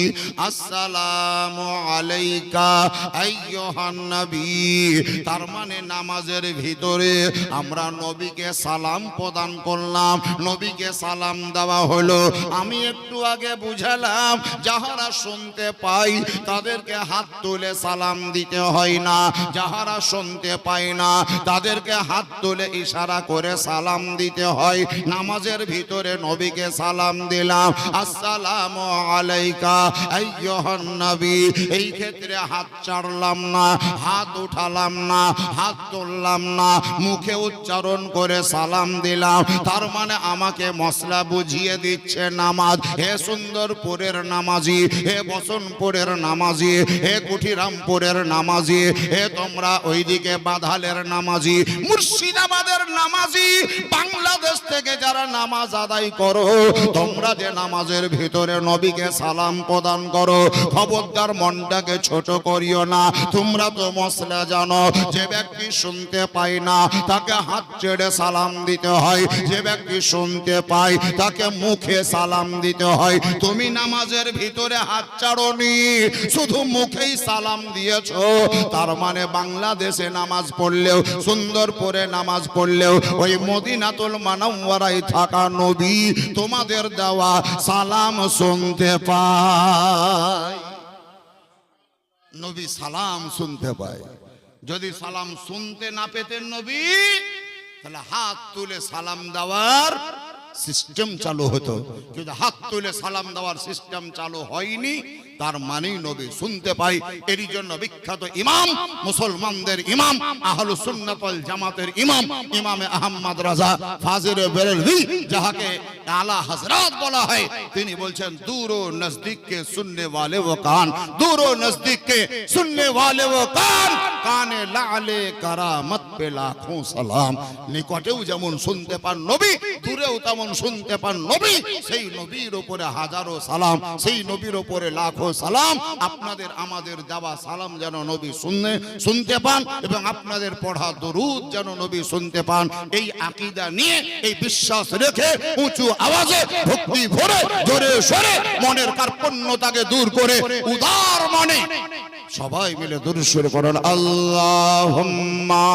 আসসালামু আলাইকা আইয়ুহান নবী। তার মানে নামাজের ভিতরে আমরা নবীকে সালাম প্রদান করলাম, নবীকে সালাম দেওয়া হলো। আমি একটু আগে বুঝালাম যাহারা শুনতে পাই তাদেরকে হাত তুলে সালাম দিতে হয় না, যাহারা শুনতে পায় না তাদেরকে হাত তুলে ইশারা করে সালাম দিতে হয়। নামাজের ভিতরে নবীকে সালাম দিলাম, আসসালামু আলাইকা আইয়ুহান নবী। এই ক্ষেত্রে হাত ছাড়লাম না, হাত উঠালাম না, হাত তুললাম না, মুখে উচ্চারণ করে সালাম দিলাম। তার মানে আমাকে মশলা বুঝিয়ে দিচ্ছে নামাজ। হে সুন্দরপুরের নামাজি, হে বসনপুরের নামাজি, হে কুঠিরামপুরের নামাজি, হে তোমরা ওইদিকে বাধালের নামাজি, মুর্শিদাবাদের নামাজি, বাংলাদেশ থেকে যারা নামাজ আদায় করো, তোমরা যে নামাজের ভিতরে নবীকে সালাম প্রদান করো, খবরদার মনটাকে ছোট করিও না। তোমরা তো মশলা জানো, যে ব্যক্তি শুনতে পায় না তাকে হাত ছেড়ে সালাম দিতে হয়, যে ব্যক্তি শুনতে পায় তাকে মুখে সালাম দিতে হয়। তুমি নামাজের ভিতরে হাত ছাড়োনি, শুধু মুখেই সালাম দিয়েছো। তার মানে বাংলাদেশে নামাজ পড়লেও, সুন্দরপুরে নামাজ পড়লেও, ওই মদিনাতুল মুনাওয়ারায় থাকা নবী তোমাদের দেওয়া সালাম শুনতে পায়। নবী সালাম শুনতে পায়। যদি সালাম শুনতে না পেতেন নবী, তাহলে হাত তুলে সালাম দেওয়ার সিস্টেম চালু হতো। কিন্তু হাত তুলে সালাম দেওয়ার সিস্টেম চালু হয়নি, তার মানেই নবী শুনতে পাই। এরই জন্য বিখ্যাত ইমাম, মুসলমানদের ইমাম, আহলুস সুন্নাত ওয়াল জামাতের ইমাম, ইমামে আহমদ রাজা ফাজিলে বেরেলভি, যাহাকে আলা হযরত বলা হয়, তিনি বলছেন दूर व नजदीक के सुनने वाले वो कान, दूर व नजदीक के सुनने वाले वो कान, কানে লালে কারামত পে লাখোं সালাম। নিকটেও যেমন শুনতে পান নবী, দূরেও তেমন শুনতে পান নবী। সেই নবীর উপরে হাজারো সালাম, সেই নবীর উপরে লাখো সালাম। আপনাদের আমাদের দেওয়া সালাম যেন নবী শুনতে পান, এবং আপনাদের পড়া দরুদ যেন নবী শুনতে পান। এই আকীদা নিয়ে, এই বিশ্বাস রেখে উঁচু আওয়াজে ভক্তি ভরে জোরে সরে মনের কার্পণ্যতাকে দূর করে উদার মনে সবাই মিলে দুরূদ শরীফ পড়ুন। আল্লাহুম্মা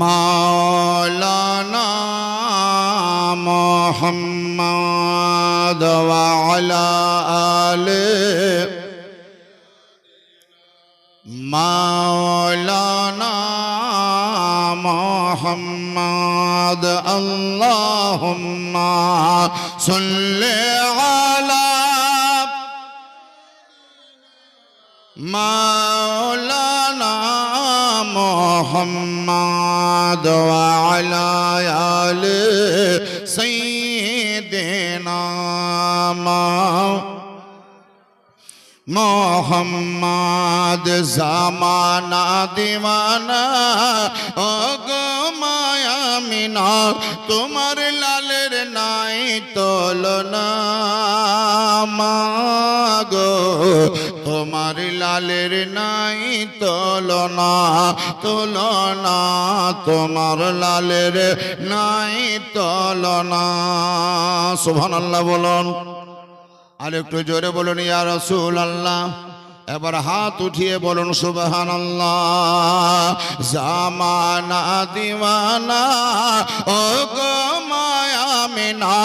মাওলানা মুহাম্মদ ওয়া আলা আলি মাওলানা মুহাম্মদ। আল্লাহুম্মা সাল্লি আলা মাওলানা মুহাম্মদ ওয়া আলা আলি সাইয়্যিদিনা মোহাম্মদ। জামানা দিওয়ানা ও গো মায়া মিনা, তোমার লালের নাই তুলনা মাগো, তোমার লালের নাই তুলনা, তুলনা তোমার লালের নাই তুলনা। সুবহানাল্লাহ বলুন, আর একটু জোরে বলুন ইয়া রাসূলুল্লাহ। এবার হাত উঠিয়ে বলুন সুবহানাল্লাহ। জামানা দিওয়ানা ও গো মায়া মিনা,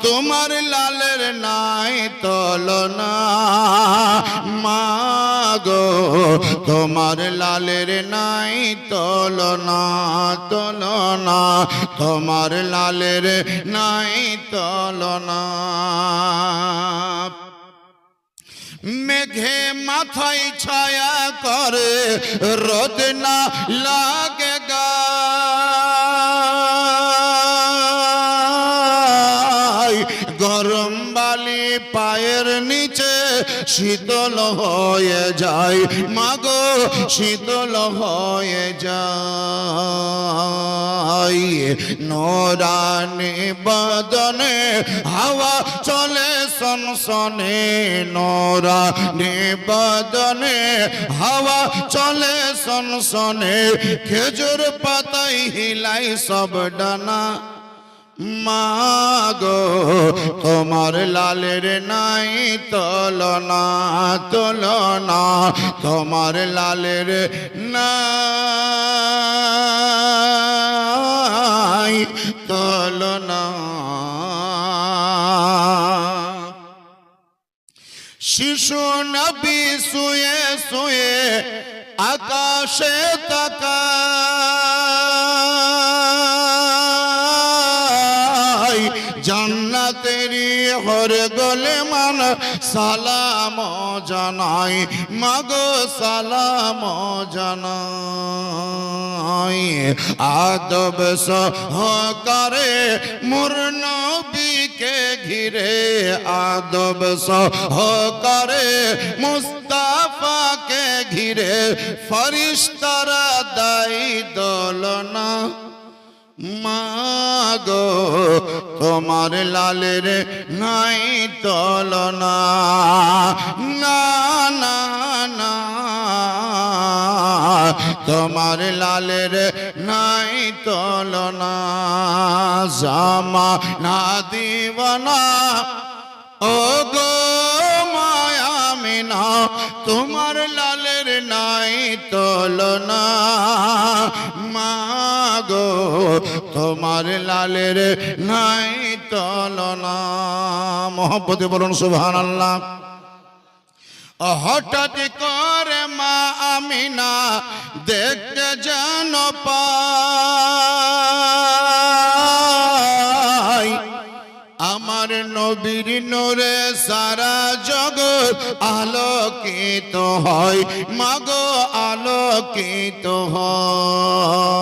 তোমার লালের নাই তুলনা মাগো, তোমার লালের নাই তুলনা, তুলনা তোমার লালের নাই তুলনা। মেঘে মাথায় ছায়া করে রোদ না লাগে গায়, গরম বালি পায়ের নিচে শীতল হয়ে যায় মাগো, শীতল হয়ে যায়। নোরানি বদনে হাওয়া চলে সনসনে, নোরানি বদনে হাওয়া চলে সনসনে, খেজুর পাতায় হিলাই সব ডানা মাগো, তোমার লালের নাই তুলনা, তুলনা তোমার লালের নাই তুলনা। শিশু নবী শুয়ে শুয়ে আকাশে তাকাই জান্নাতেরি হরে গলে মান সালাম জানাই মাগো সালাম জানাই আদব সহকারে মোর নবীকে ঘিরে আদব সহকারে মুস্তাফাকে ঘিরে ফরিস্তারা দাই দোলনা মাগো তোমার লালের নাই তুলনা না না না তোমার লালের নাই তুলনা জামা না দিবানা ও গো মায়ামিনা তোমার লালের নাই তুলনা মাগো তোমার লালের নাই তুলনা মোহব্বতে বলুন সুবহানাল্লাহ হঠাৎ করে মা আমিনা দেখতে যেন পাই আমার নবীর নূরে সারা জগৎ আলোকিত হয় মাগো আলোকিত হয়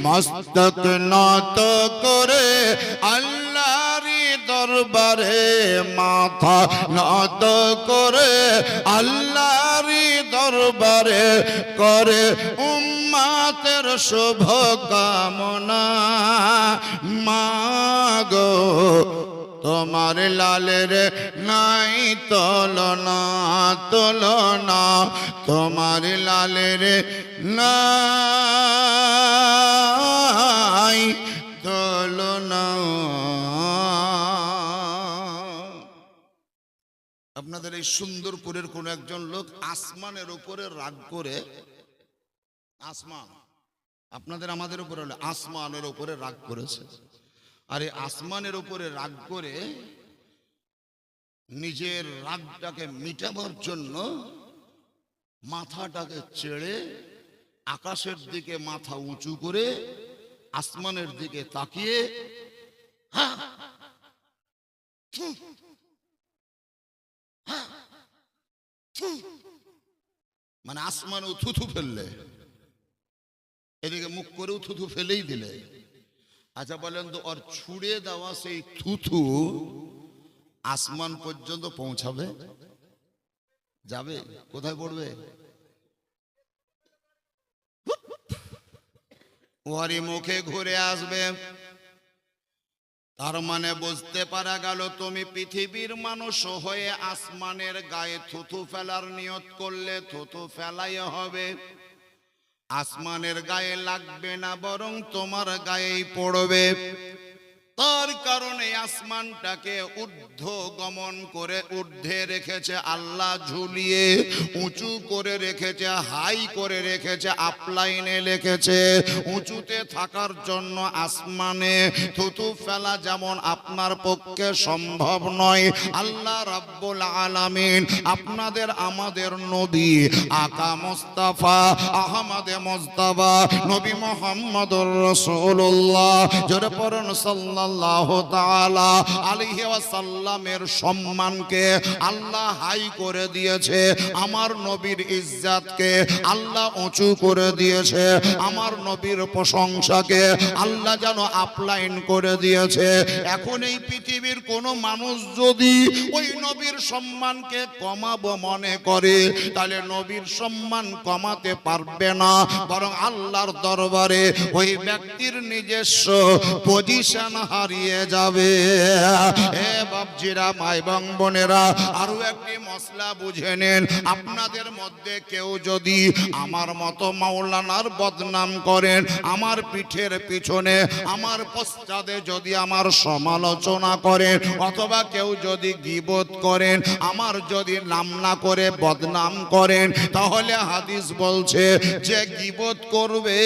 মস্তক নত করে আল্লাহরই দরবারে মাথা নত করে আল্লাহরই দরবারে করে উম্মতের শুভ কামনা মাগো তোমার লালের নাই তুলনা তুলনা তোমার লালের নাই তুলনা আপনাদের এই সুন্দরপুরের কোন একজন লোক আসমানের উপরে রাগ করে আসমান আপনাদের আমাদের উপরে আসমানের উপরে রাগ করেছে আর এই আসমানের উপরে রাগ করে নিজের রাগটাকে মিটাবার জন্য মাথাটাকে ছেড়ে আকাশের দিকে মাথা উঁচু করে আসমানের দিকে তাকিয়ে মানে আসমানে থুথু ফেললে এদিকে মুখ করেও থুথু ফেলেই দিলে আচ্ছা বলেন তো ওর ছুড়ে দেওয়া সেই থুথু আসমান পর্যন্ত পৌঁছাবে যাবে কোথায় পড়বে ওরই মুখে ঘুরে আসবে তার মানে বুঝতে পারা গেল তুমি পৃথিবীর মানুষ হয়ে আসমানের গায়ে থুথু ফেলার নিয়ত করলে থুথু ফেলাই হবে আসমানের গায়ে লাগবে না বরং তোমার গায়েই পড়বে তার কারণে আসমানটাকে ঊর্ধ্ব গমন করে ঊর্ধ্বে রেখেছে আল্লাহ ঝুলিয়ে উঁচু করে রেখেছে হাই করে রেখেছে আপলাইনে রেখেছে উঁচুতে থাকার জন্য আসমানে থুতু ফেলা যেমন আপনার পক্ষে সম্ভব নয় আল্লাহ রাব্বুল আলামিন আপনাদের আমাদের নবী আকা মুস্তাফা আহমদে মুজতবা নবী মুহাম্মদুর রাসূলুল্লাহ জোরে পড়ুন সাল্লাল্লাহু তাআলা আলাইহি ওয়াসাল্লামের সম্মানকে আল্লাহ হাই করে দিয়েছে আমার নবীর ইজ্জতকে আল্লাহ উঁচু করে দিয়েছে আমার নবীর প্রশংসাকে আল্লাহ যেন আপলাইন করে দিয়েছে এখন এই পৃথিবীর কোন মানুষ যদি ওই নবীর সম্মানকে কমাবো মনে করে তাহলে নবীর সম্মান কমাতে পারবে না বরং আল্লাহর দরবারে ওই ব্যক্তির নিজস্ব পজিশন হারিয়ে যাবে হে বাপজিরা মাই এবং বোনেরা আরো একটি মশলা বুঝে নেন আপনাদের মধ্যে কেউ যদি আমার মতো মাওলানার বদনাম করেন আমার পিঠের পিছনে আমার পশ্চাতে যদি আমার সমালোচনা করেন অথবা কেউ যদি গীবত করেন আমার যদি নাম না করে বদনাম করেন তাহলে হাদিস বলছে যে গীবত করবে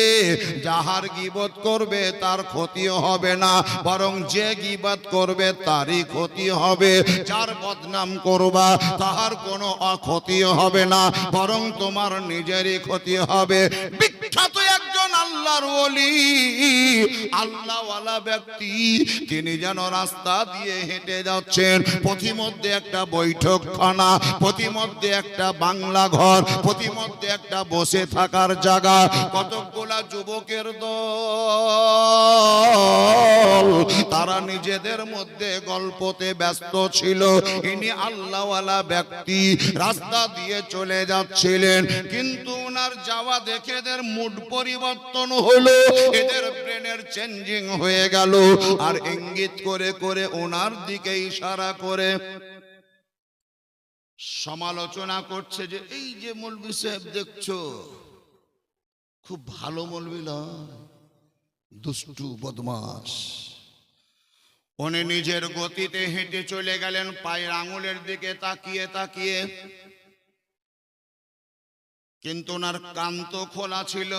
যাহার গীবত করবে তার ক্ষতিও হবে না বরং যে গীবত করবে তারই ক্ষতি হবে, যার বদনাম করবা তাহার কোনো অক্ষতি হবে না, বরং তোমার নিজেরই ক্ষতি হবে। বিখ্যাত একজন আল্লাহর ওলি, আল্লাহওয়ালা ব্যক্তি, তিনি যেন রাস্তা দিয়ে হেঁটে যাচ্ছেন, পথিমধ্যে একটা বৈঠকখানা, পথিমধ্যে একটা বাংলা ঘর, পথিমধ্যে একটা বসে থাকার জায়গা, কতগুলা যুবকের দল, তারা নিজেদের মধ্যে গল্পতে ব্যস্ত ছিল। ইনি আল্লাহওয়ালা ব্যক্তি রাস্তা দিয়ে চলে যাচ্ছিলেন, কিন্তু ওনার যাওয়া দেখে এদের মুড পরিবর্তন হলো, এদের ব্রেনের চেঞ্জিং হয়ে গেল, আর ইঙ্গিত করে করে ওনার দিকে ইশারা করে সমালোচনা করছে যে এই যে মৌলভী সাহেব দেখছো, খুব ভালো মৌলভী নয়, দুষ্টু বদমাশ। উনি নিজের গতিতে হেঁটে চলে গেলেন, পায়ের আঙুলের দিকে তাকিয়ে তাকিয়ে, কিন্তু ওনার কান তো খোলা ছিল।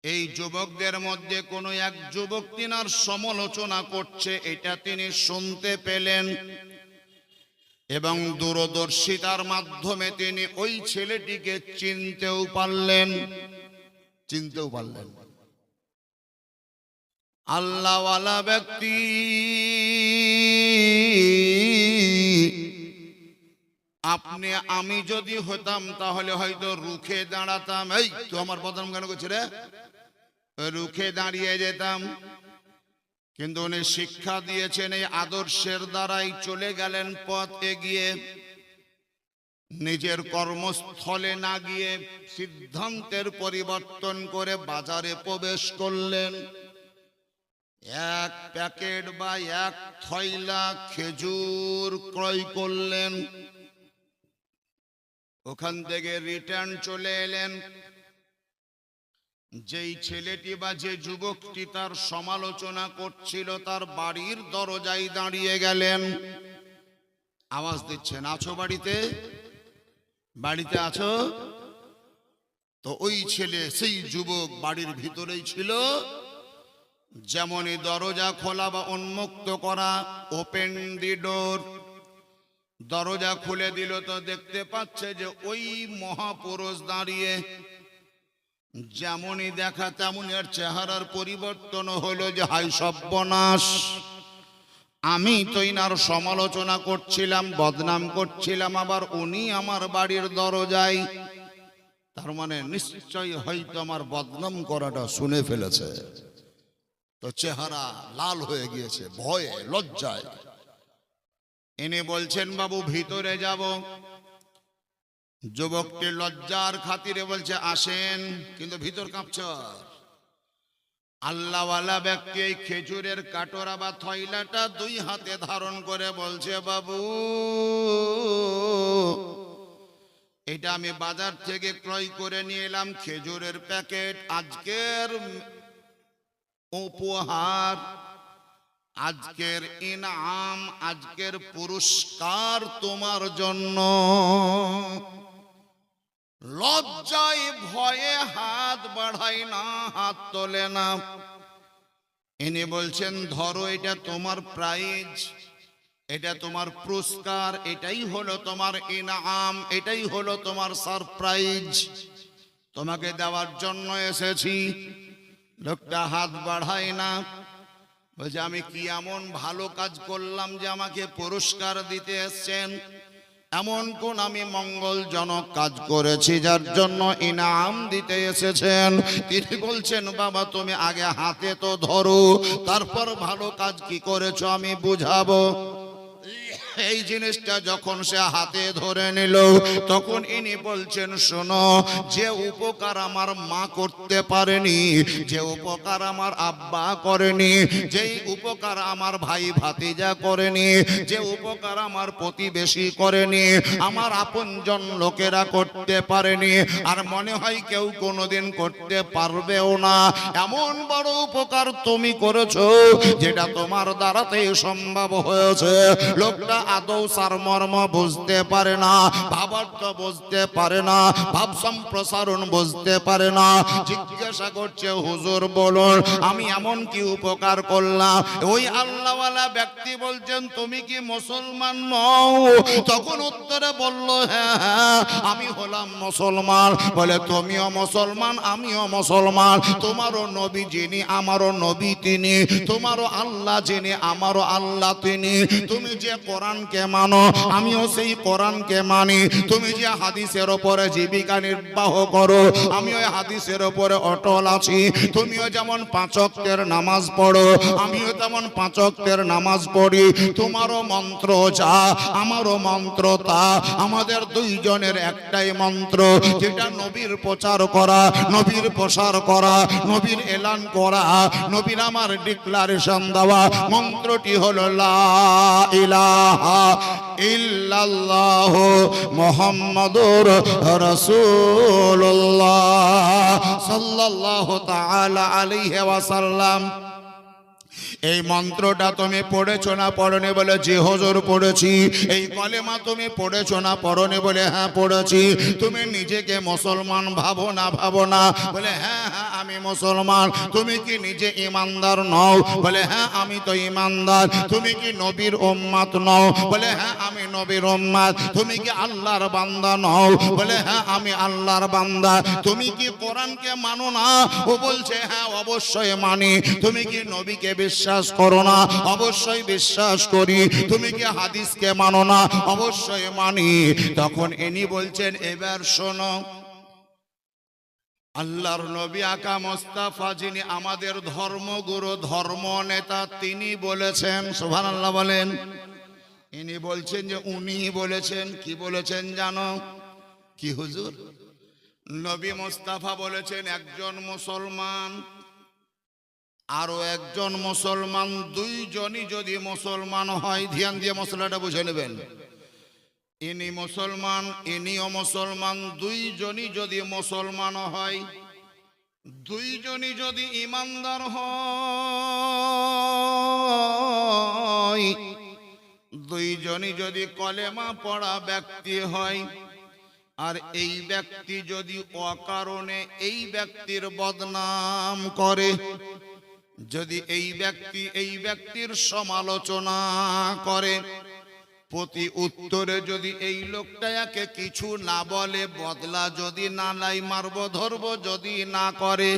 এই যুবকদের মধ্যে কোনো এক যুবক তিনার সমালোচনা করছে, এটা তিনি শুনতে পেলেন, এবং দূরদর্শিতার মাধ্যমে তিনি ওই ছেলেটিকে চিনতেও পারলেন। আল্লাহওয়ালা ব্যক্তি, আপনি আমি যদি হতাম তাহলে হয়তো রুখে দাঁড়াতাম, এই তো আমার বদনাম কেন করছে রে, রুখে দাঁড়িয়ে যেতাম। কিন্তু উনি শিক্ষা দিয়েছেন, এই আদর্শের দ্বারাই চলে গেলেন পথ এগিয়ে, নিজের কর্মস্থলে না গিয়ে সিদ্ধান্তের পরিবর্তন করে বাজারে প্রবেশ করলেন। এক প্যাকেট বা এক থৈলা খেজুর ক্রয় করলেন, ওখান থেকে রিটার্ন চলে এলেন। যেই ছেলেটি বা যে যুবকটি তার সমালোচনা করছিল, তার বাড়ির দরজায় দাঁড়িয়ে গেলেন, আওয়াজ দিচ্ছেন, আছো বাড়িতে, বাড়িতে আছো? তো ওই ছেলে, সেই যুবক বাড়ির ভিতরেই ছিল। যেমনই দরজা খোলা বা উন্মুক্ত করা, ওপেন দি ডোর, দরজা খুলে দিল, তো দেখতে পাচ্ছে যে ওই মহাপুরুষ দাঁড়িয়ে। যেমনই দেখা তেমনই এর চেহারার পরিবর্তন হলো, যে হাই সর্বনাশ, আমি তো ইনার সমালোচনা করছিলাম, বদনাম করছিলাম, আবার উনি আমার বাড়ির দরজায়, তার মানে নিশ্চয়ই হয়তো আমার বদনাম করাটা শুনে ফেলেছে। তো চেহারা লাল হয়ে গিয়েছে ভয়ে, লজ্জায়। ইনি বলছেন, বাবু ভিতরে যাব। যুবকটি লজ্জার খাতিরে বলছে, আসেন, কিন্তু ভিতর কাঁপছে। আল্লাহওয়ালা ব্যক্তি এই খেজুরের কাটোরা বা থৈলাটা দুই হাতে ধারণ করে বলছে, বাবু এটা আমি বাজার থেকে ক্রয় করে নিয়ে এলাম, খেজুরের প্যাকেট, আজকের উপহার, আজকের ইনাম, আজকের পুরস্কার তোমার জন্য। লজ্জায় ভয়ে হাত বাড়াই না, হাত তোলে না। ইনি বলছেন, ধরো, এটা তোমার প্রাইজ, এটা তোমার পুরস্কার, এটাই হলো তোমার ইনাম, এটাই হলো তোমার সারপ্রাইজ, তোমাকে দেওয়ার জন্য এসেছি। লোকটা হাত বাড়ায় না, বলছে, আমি কি এমন ভালো কাজ করলাম যে আমাকে পুরস্কার দিতে এসছেন? এমন কোন আমি মঙ্গলজনক কাজ করেছি যার জন্য ইনাম দিতে এসেছেন? তিনি বলছেন, বাবা তুমি আগে হাতে তো ধরো, তারপর ভালো কাজ কি করেছো আমি বুঝাবো। এই জিনিসটা যখন সে হাতে ধরে নিল, তখন ইনি বলছেন, শোনো, যে উপকার আমার মা করতে পারেনি, যে উপকার আমার আব্বা করেনি, যেই উপকার আমার ভাই ভাতিজা করেনি, যে উপকার আমার প্রতিবেশী করেনি, আমার আপনজন লোকেরা করতে পারেনি, আর মনে হয় কেউ কোনোদিন করতে পারবেও না, এমন বড় উপকার তুমি করেছো যেটা তোমার দ্বারাতেই সম্ভব হয়েছে। লোকটা আদৌ সারমর্ম বুঝতে পারে না, ভাবার্থ বুঝতে পারে না, ভাব সম্প্রসারণ বুঝতে পারে না। জিজ্ঞাসা করছে, হুজুর বলুন আমি এমন কি উপকার করলাম? ওই আল্লাহওয়ালা ব্যক্তি বলছেন, তুমি কি মুসলমান নও? তখন উত্তরে বলল, হ্যাঁ হ্যাঁ আমি হলাম মুসলমান। বলে, তুমিও মুসলমান আমিও মুসলমান, তোমারও নবী যিনি আমারও নবী তিনি, তোমারও আল্লাহ যিনি আমারও আল্লাহ তিনি। তুমি যে কোরআনকে মানো আমিও সেই কোরআনকে মানি, তুমি যে হাদিসের উপরে জীবিকা নির্বাহ করো আমি ওই হাদিসের উপরে অটল আছি। তুমিও যেমন 5 ওয়াক্তের নামাজ পড়ো আমিও তেমন 5 ওয়াক্তের নামাজ পড়ি। তোমারও মন্ত্র যা আমারও মন্ত্র তা, আমাদের দুইজনের একটাই মন্ত্র, যেটা নবীর প্রচার করা, নবীর প্রসার করা, নবীর এলান করা, নবীর আমার ডিক্লারেশন দেওয়া। মন্ত্রটি হলো লা ইলাহা ইল্লাল্লাহ মুহাম্মাদুর রাসূলুল্লাহ সাল্লাল্লাহু তাআলা আলাইহি ওয়াসাল্লাম। এই মন্ত্রটা তুমি পড়েছো না পড়নি? বলে, জি হুজুর পড়েছি। এই কলেমা তুমি পড়েছো না পড়নি? বলে, হ্যাঁ পড়েছি। তুমি নিজেকে মুসলমান ভাবো না ভাবো না? বলে, হ্যাঁ হ্যাঁ আমি মুসলমান। তুমি কি নিজে ইমানদার নও? বলে, হ্যাঁ আমি তো ইমানদার। তুমি কি নবীর উম্মত নও? বলে, হ্যাঁ আমি নবীর উম্মত। তুমি কি আল্লাহর বান্দা নও? বলে, হ্যাঁ আমি আল্লাহর বান্দা। তুমি কি কোরআনকে মানো না? ও বলছে, হ্যাঁ অবশ্যই মানি। তুমি কি নবীকে বিশ্বাস করো না? অবশ্যই বিশ্বাস করি। তুমি কি হাদিসকে মানো না? অবশ্যই মানি। তখন ইনি বলছেন, এবার শোনো, আল্লাহর নবী আকা মুস্তাফা যিনি আমাদের ধর্মগুরু ধর্ম নেতা তিনি বলেছেন, সুবহানাল্লাহ বলেন। ইনি বলছেন যে উনি বলেছেন। কি বলেছেন জানো? কি হুজুর? নবী মুস্তাফা বলেছেন, একজন মুসলমান আরো একজন মুসলমান, দুইজনই যদি মুসলমান হয়, ধ্যান দিয়ে মশলাটা বুঝে নেবেন, ইনি মুসলমান ইনিও মুসলমান, দুইজনই যদি মুসলমান হয়, দুইজনই যদি ইমানদার হয়, দুইজনই যদি কলেমা পড়া ব্যক্তি হয়, আর এই ব্যক্তি যদি অকারণে এই ব্যক্তির বদনাম করে, যদি এই ব্যক্তির সমালোচনা করে, প্রতি উত্তরে যদি এই লোকটাকে কিছু না বলে, বদলা যদি না লাই, মারবো ধরবো যদি না করে,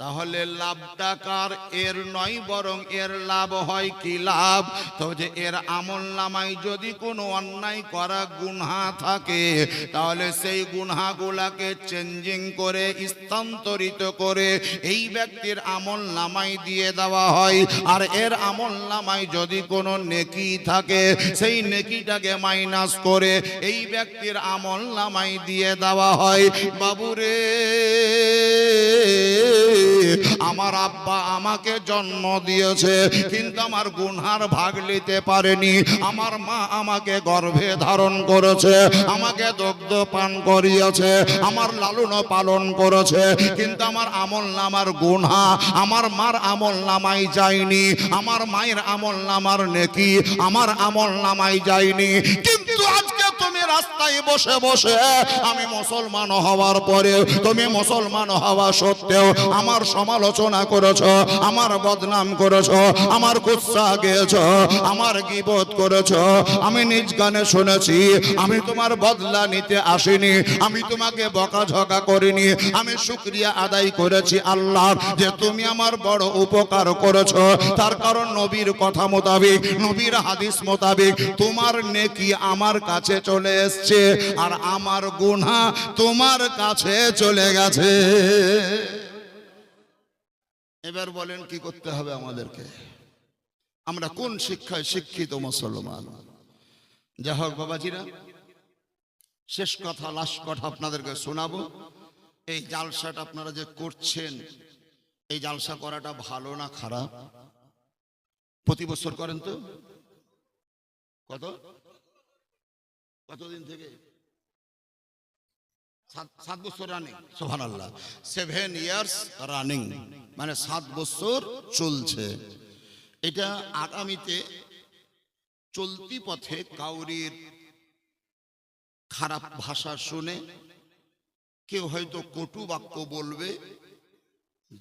তাহলে লাভটা কার? এর নয়, বরং এর লাভ হয় কি লাভ? তো যে এর আমল নামায় যদি কোনো অন্যায় করা গুনহা থাকে, তাহলে সেই গুনহাগুলাকে চেঞ্জিং করে, স্থানান্তরিত করে এই ব্যক্তির আমল নামায় দিয়ে দেওয়া হয়। আর এর আমল নামায় যদি কোনো নেকি থাকে, সেই নেকিটাকে মাইনাস করে এই ব্যক্তির আমল নামায় দিয়ে দেওয়া হয়। বাবুরে, আমার আব্বা আমাকে জন্ম দিয়েছে, কিন্তু আমার গুনহার ভাগ নিতে পারেনি। আমার মা আমাকে গর্ভে ধারণ করেছে, আমাকে দুগ্ধ পান করিয়েছে, আমার লালন পালন করেছে, কিন্তু আমার আমল নামার গুনহা আমার মার আমল নামায় যায়নি, আমার মায়ের আমল নামার নেকি আমার আমল নামায় যায়নি। কিন্তু আজকে তুমি রাস্তায় বসে বসে, আমি মুসলমান হওয়ার পরে, তুমি মুসলমান হওয়া সত্ত্বেও আমার সমালোচনা করেছ, আমার বদনাম করেছ, আমার কুৎসা গেয়েছ, আমার গীবত করেছ। আমি নিজ গানে শুনেছি, আমি তোমার বদলা নিতে আসিনি, আমি তোমাকে বকাঝকা করিনি, আমি শুকরিয়া আদায় করেছি আল্লাহর, যে তুমি আমার বড় উপকার করেছ। তার কারণ নবীর কথা মোতাবেক, নবীর হাদিস মোতাবেক তোমার নেকি আমার কাছে চলে এসছে, আর আমার গুনাহ তোমার কাছে চলে গেছে। এবার বলেন কি করতে হবে আমাদেরকে? আমরা কোন শিক্ষায় শিক্ষিত মুসলমান? যা হোক বাবাজিরা, শেষ কথা, লাস্ট কথা আপনাদেরকে শোনাবো। এই জালসাটা আপনারা যে করছেন, এই জালসা করাটা ভালো না খারাপ? প্রতি বছর করেন তো? কতদিন থেকে? 7 বছর রানিং। সুবহানাল্লাহ, 7 ইয়ার্স রানিং, মানে 7 বছর চলছে। এটা আগামীতে চলতি পথে কাউরির খারাপ ভাষা শুনে কেউ হয়তো কটু বাক্য বলবে,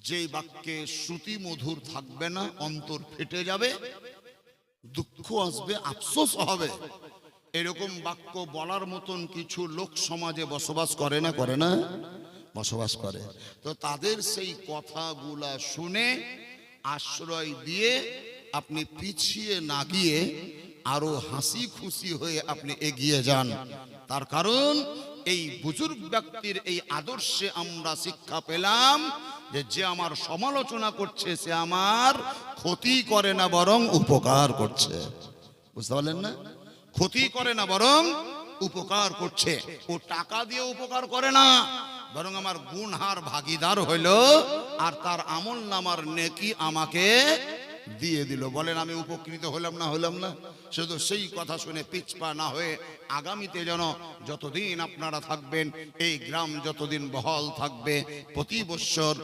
যে বাক্যে শ্রুতি মধুর থাকবে না, অন্তর ফেটে যাবে, দুঃখ আসবে, আফসোস হবে। এরকম বাক্য বলার মতন কিছু লোক সমাজে বসবাস করে না, করে না, বসবাস করে। তো তাদের সেই কথাগুলা শুনে আশ্রয় দিয়ে আপনি পিছিয়ে না গিয়ে আরো হাসি খুশি হয়ে আপনি এগিয়ে যান। তার কারণ এই বুজুর্গ ব্যক্তির এই আদর্শে আমরা শিক্ষা পেলাম যে যে আমার সমালোচনা করছে সে আমার ক্ষতি করে না, বরং উপকার করছে। বুঝতে পারলেন না? ক্ষতি করে না, বরং উপকার করছে। ও টাকা দিয়ে উপকার করে না, বরং আমার গুনহার ভাগীদার হইল আর তার আমল নামার নেকি আমাকে দিয়ে দিল। বলেন আমি উপকৃত হলাম না, হলাম না? শুধু সেই কথা শুনে পিছপা না হয়ে আগামীতে যেন যতদিন আপনারা থাকবেন, এই গ্রাম যতদিন বহাল থাকবে, প্রতি বৎসর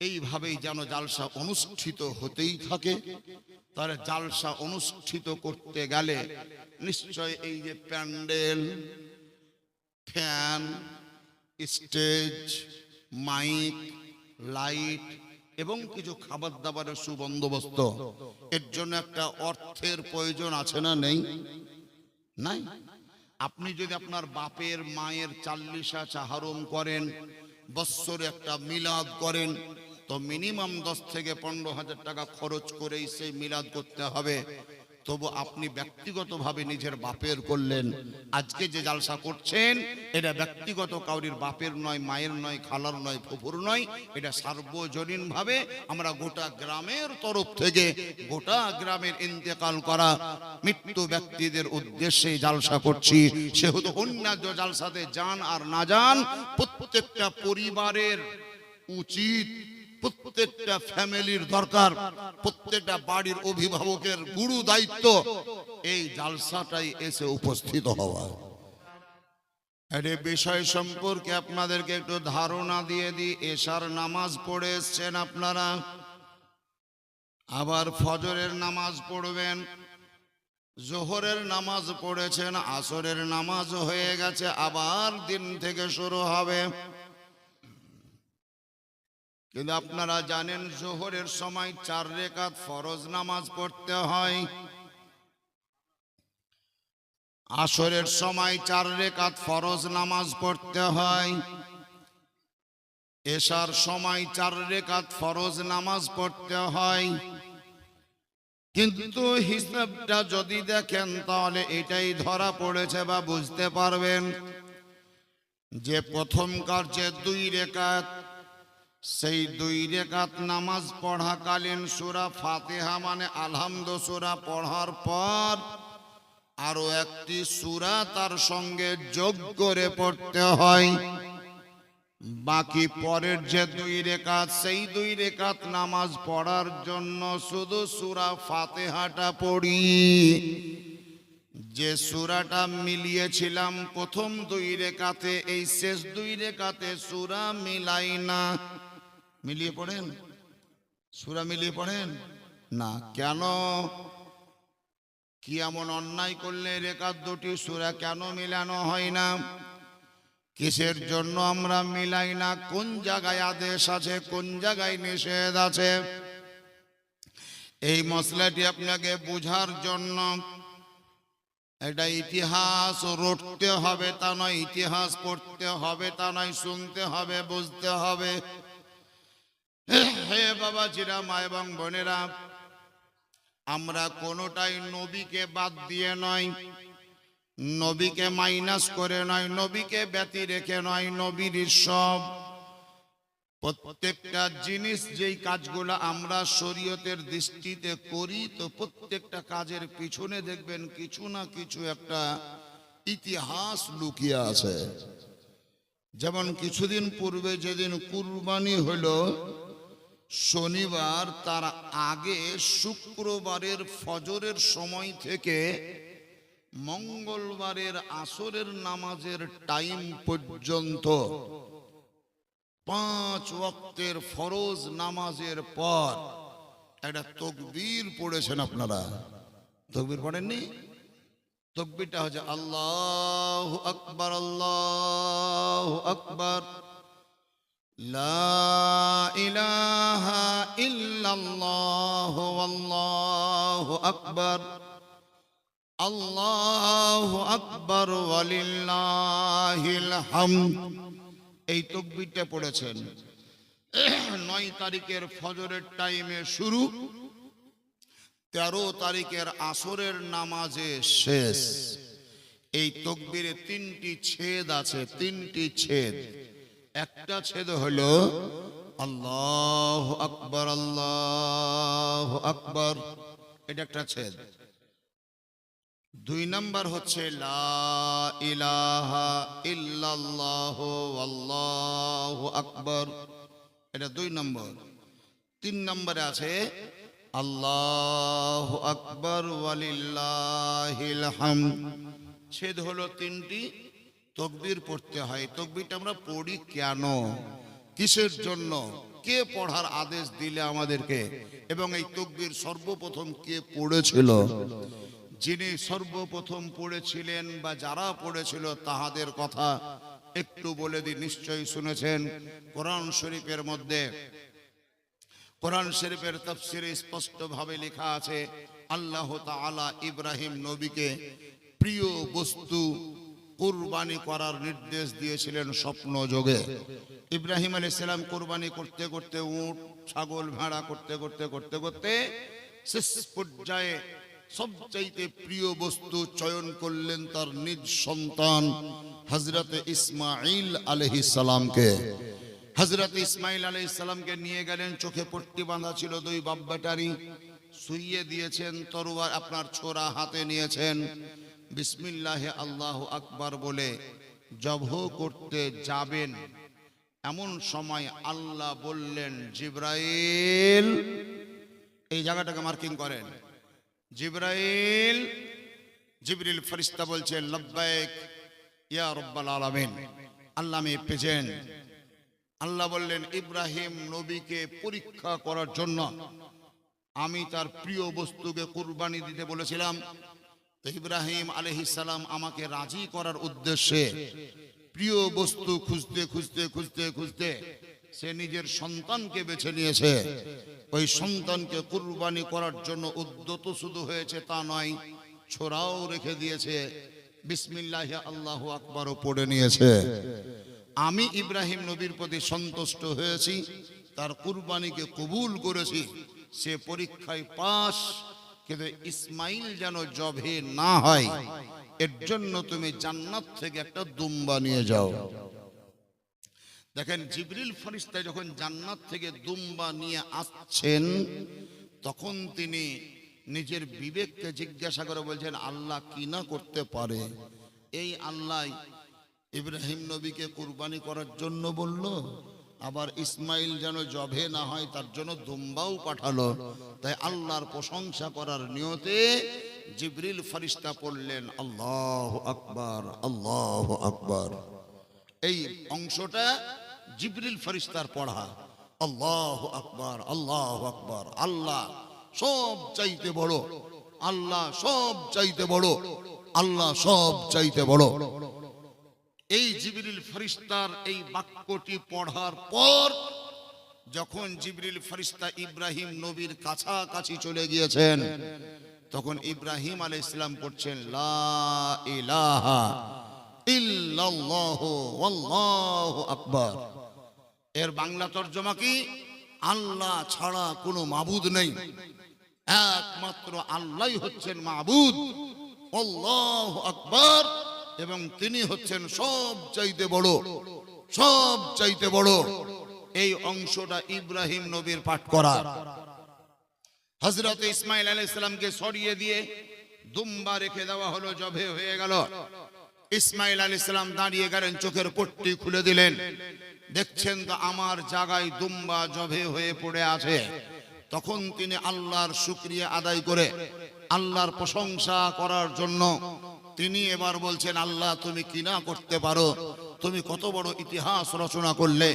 এইভাবেই যেন জালসা অনুষ্ঠিত হতেই থাকে। তার জালসা অনুষ্ঠিত করতে গেলে নিশ্চয় এই যে pandal, fan, stage, mic, light এবং কিছু খাবার দাবারের সুবন্দোবস্ত, এর জন্য একটা অর্থের প্রয়োজন আছে না, নেই? নাই। আপনি যদি আপনার বাপের মায়ের 40 চাহারম করেন, বৎসরে একটা মিলাদ করেন, তো মিনিমাম 10 থেকে 15,000 টাকা খরচ করেই সেই মিলাদ করতে হবে। তবু আপনি ব্যক্তিগতভাবে নিজের বাপের করলেন। আজকে যে জালসা করছেন এটা ব্যক্তিগত কাউরির বাপের নয়, মায়ের নয়, খালার নয়, ফুফুর নয়, এটা সার্বজনীন ভাবে আমরা গোটা গ্রামের তরফ থেকে গোটা গ্রামের ইন্তেকাল করা মৃত্যু ব্যক্তিদের উদ্দেশ্যে জালসা করছি। সেহেতু অন্যান্য জালসাতে যান আর না যান, প্রত্যেকটা পরিবারের উচিত, প্রত্যেকটা ফ্যামিলির দরকার, প্রত্যেকটা বাড়ির অভিভাবকের গুরু দায়িত্ব এই জালসাটাই এসে উপস্থিত হওয়া। এর বিষয় সম্পর্কে আপনাদেরকে একটু ধারণা দিয়ে দিই। এশার নামাজ পড়ে এসছেন আপনারা, আবার ফজরের নামাজ পড়বেন, জোহরের নামাজ পড়েছেন, আসরের নামাজ হয়ে গেছে, আবার দিন থেকে শুরু হবে। কিন্তু আপনারা জানেন জোহরের সময় 4 রাকাত ফরজ নামাজ পড়তে হয়, আসরের সময় 4 রাকাত ফরজ নামাজ পড়তে হয়, এশার সময় 4 রাকাত ফরজ নামাজ পড়তে হয়। কিন্তু হিসাবটা যদি দেখেন তাহলে এটাই ধরা পড়েছে বা বুঝতে পারবেন যে প্রথমকার যে 2 রাকাত, সেই 2 রাকাত নামাজ পড়াকালীন সূরা ফাতিহা মানে আলহামদু সূরা পড়ার পর আরো একটি সূরা তার সঙ্গে যোগ করে পড়তে হয়। বাকি পরের যে 2 রাকাত, সেই 2 রাকাত নামাজ পড়ার জন্য শুধু সূরা ফাতিহাটা পড়ি। যে সূরাটা মিলিয়েছিলাম প্রথম 2 রাকাতে, এই শেষ 2 রাকাতে সূরা মিলাই না। মিলিয়ে পড়েন? সূরা মিলিয়ে পড়েন না কেন? কি এমন অন্যায় করলে রাকাত দুটি সূরা কেন মিলানো হয় না? কিসের জন্য আমরা মিলাই না? কোন জায়গায় আদেশ আছে, কোন জায়গায় নিষেধ আছে? এই মসলাটি আপনাকে বুঝার জন্য এটা ইতিহাস রটতে হবে তা নয়, ইতিহাস পড়তে হবে তা নয়, শুনতে হবে, বুঝতে হবে। হে বাবাজিরা, মা এবং বোনেরা, আমরা কোনোটাই নবীকে বাদ দিয়ে নয়, নবীকে মাইনাস করে নয়, নবীকে ব্যতি রেখে নয়, নবীর সব প্রত্যেকটা জিনিস যেই কাজগুলো আমরা শরীয়তের দৃষ্টিতে করি, তো প্রত্যেকটা কাজের পিছনে দেখবেন কিছু না কিছু একটা ইতিহাস লুকিয়ে আছে। যেমন কিছুদিন পূর্বে যেদিন কুরবানি হলো শনিবার, তার আগে শুক্রবারের ফজরের সময় থেকে মঙ্গলবারের আসরের নামাজের টাইম পর্যন্ত 5 ওয়াক্তের ফরজ নামাজের পর একটা তাকবীর পড়েছেন আপনারা। তাকবীর পড়েননি? তাকবীরটা হচ্ছে আল্লাহু আকবার, আল্লাহু আকবার, লা ইলাহা ইল্লাল্লাহ, আল্লাহু আকবার, আল্লাহু আকবার, ওয়ালিল্লাহিল হামদ। এই তাকবীরটা পড়েছেন। 9 তারিখের ফজরের টাইমে শুরু, 13 তারিখের আসরের নামাজে শেষ। এই তাকবীরে 3টি ছেদ আছে, 3টি ছেদ। একটা ছেদ হলো আল্লাহু আকবার, আল্লাহু আকবার, এটা একটা ছেদ। 2 নাম্বার হচ্ছে লা ইলাহা ইল্লাল্লাহ, আল্লাহু আকবার, এটা 2 নম্বর। 3 নম্বরে আছে আল্লাহু আকবার, ওয়ালিল্লাহিল হামদ। ছেদ হলো 3টি। তাকবীর পড়তে হয়। তাকবীরটা আমরা পড়ি কেন, কিসের জন্য, কে পড়ার আদেশ দিলে আমাদেরকে, এবং এই তাকবীর সর্বপ্রথম কে পড়েছিল? যিনি সর্বপ্রথম পড়েছিলেন বা যারা পড়েছিল তাহাদের কথা একটু বলে দিই, নিশ্চয়ই শুনেছেন। কোরআন শরীফের মধ্যে, কোরআন শরীফের তাফসীরে স্পষ্ট ভাবে লেখা আছে, আল্লাহ তাআলা ইব্রাহিম নবীকে প্রিয় বস্তু কুরবানি করার নির্দেশ দিয়েছিলেন স্বপ্ন যোগে। ইব্রাহিম আলাইহিস সালাম কুরবানি করতে করতে, উট ছাগল ভেড়া করতে করতে করতে করতে শেষ পর্যায়ে সবচাইতে প্রিয় বস্তু চয়ন করলেন তার নিজ সন্তান হযরতে ইসমাঈল আলাইহিস সালামকে। হযরতে ইসমাঈল আলাইহিস সালামকে নিয়ে গেলেন, চোখে পট্টি বাঁধা ছিল, 2 বাপ বেটারি, শুইয়ে দিয়েছেন, তরবারি আপনার ছোরা হাতে নিয়েছেন। বিসমিল্লাহে আল্লাহু আকবার বলে জবহ করতে যাবেন, এমন সময় আল্লাহ বললেন, জিবরাইল, এই জায়গাটাকে মার্কিং করেন, জিবরাইল। জিবরিল ফেরেশতা বলছেন, লব্বাইক ইয়া রাব্বাল আলামিন। আল্লাহ মে প্রেজেন্ট। আল্লাহ বললেন, ইব্রাহিম নবীকে পরীক্ষা করার জন্য আমি তার প্রিয় বস্তুকে কুরবানি দিতে বলেছিলাম। তো ইব্রাহিম আলাইহিস সালাম আমাকে রাজি করার উদ্দেশ্যে প্রিয় বস্তু খুঁজতে খুঁজতে খুঁজতে খুঁজতে সে নিজের সন্তানকে বেছে নিয়েছে। ওই সন্তানকে কুরবানি করার জন্য উদ্যত শুধু হয়েছে তা নয়, ছোরাও রেখে দিয়েছে, বিসমিল্লাহি আল্লাহু আকবারও পড়ে নিয়েছে। আমি ইব্রাহিম নবীর প্রতি সন্তুষ্ট হয়েছি, তার কুরবানিকে কবুল করেছি, সে পরীক্ষায় পাস। কিন্তু ইসমাইল যেন জবে না হয়, এর জন্য তুমি জান্নাত থেকে একটা দুম্বা নিয়ে যাও। দেখেন, জিবরিল ফেরেশতা যখন জান্নাত থেকে দুম্বা নিয়ে আসছেন, তখন তিনি নিজের বিবেককে জিজ্ঞাসা করে বলছেন, আল্লাহ কি না করতে পারে? এই আল্লাহ ইব্রাহিম নবীকে কুরবানি করার জন্য বলল, আবার ইসমাইল যেন জবে না হয় তার জন্য দুম্বাও পাঠালো। তাই আল্লাহর প্রশংসা করার নিয়তে জিবরিল ফেরেশতা পড়লেন, আল্লাহু আকবার, আল্লাহু আকবার। এই অংশটা জিবরিল ফেরেশতার পড়া, আল্লাহু আকবার, আল্লাহু আকবার। আল্লাহ সব চাইতে বড়, আল্লাহ সব চাইতে বড়, আল্লাহ সব চাইতে বড়। এই জিবরিল ফেরেশতার এই বাক্যটি পড়ার পর যখন জিবরিল ফেরেশতা ইব্রাহিম নবীর কাছাকাছি চলে গিয়েছেন, তখন ইব্রাহিম আলাইহিস সালাম পড়ছেন, লা ইলাহা ইল্লাল্লাহু আল্লাহু আকবার। এর বাংলা তরজমা কি? আল্লাহ ছাড়া কোনো মাবুদ নেই, একমাত্র আল্লাহই হচ্ছেন মাবুদ, আল্লাহু আকবার, এবং তিনি হচ্ছেন সব চাইতে বড়, সব চাইতে বড়। এই অংশটা ইব্রাহিম নবীর পাঠ করা। হযরত ইসমাইল আলাইহিস সালামকে সরিয়ে দিয়ে দুম্বা রেখে দেওয়া হলো, জবে হয়ে গেল। ইসমাইল আলাইহিস সালাম দাঁড়িয়ে গেলেন, চোখের পট্টি খুলে দিলেন, দেখছেন তো আমার জায়গায় দুম্বা জবে হয়ে পড়ে আছে। তখন তিনি আল্লাহর শুকরিয়া আদায় করে আল্লাহর প্রশংসা করার জন্য তিনি এবার বলছেন, আল্লাহ তুমি কি না করতে পারো? তুমি কত বড় ইতিহাস রচনা করলে,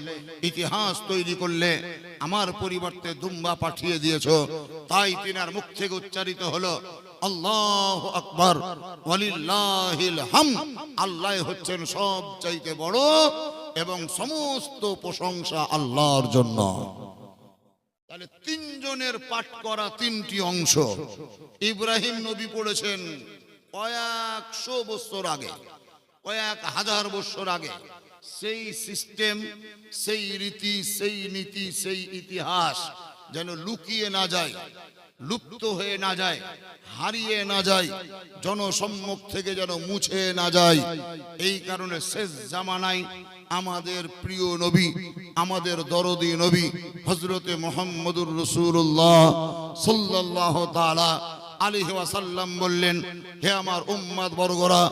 ইতিহাস তৈরি করলে, আমার পরিবর্তে দুম্বা পাঠিয়ে দিয়েছো। তাই তিনার মুখ থেকে উচ্চারিত হলো আল্লাহু আকবার ওয়ালিল্লাহিল হামদ। আল্লাহ হচ্ছেন সবচাইতে বড় এবং সমস্ত প্রশংসা আল্লাহর জন্য। তাহলে তিনজনের পাঠ করা তিনটি অংশ। ইব্রাহিম নবী পড়েছেন কয়েকশো বছর আগে, কয়েক হাজার বছর আগে। সেই সিস্টেম, সেই রীতি, সেই নীতি, সেই ইতিহাস যেন লুকিয়ে না যায়, লুপ্ত হয়ে না যায়, হারিয়ে না যায়, জনসম্মুখ থেকে যেন মুছে না যায়। এই কারণে শেষ জামানায় আমাদের প্রিয় নবী, আমাদের দরদি নবী হযরতে মুহাম্মদুর রাসূলুল্লাহ সাল্লাল্লাহু তাআলা আলাইহি ওয়াসাল্লাম বললেন, হে আমার উম্মত বর্গরা,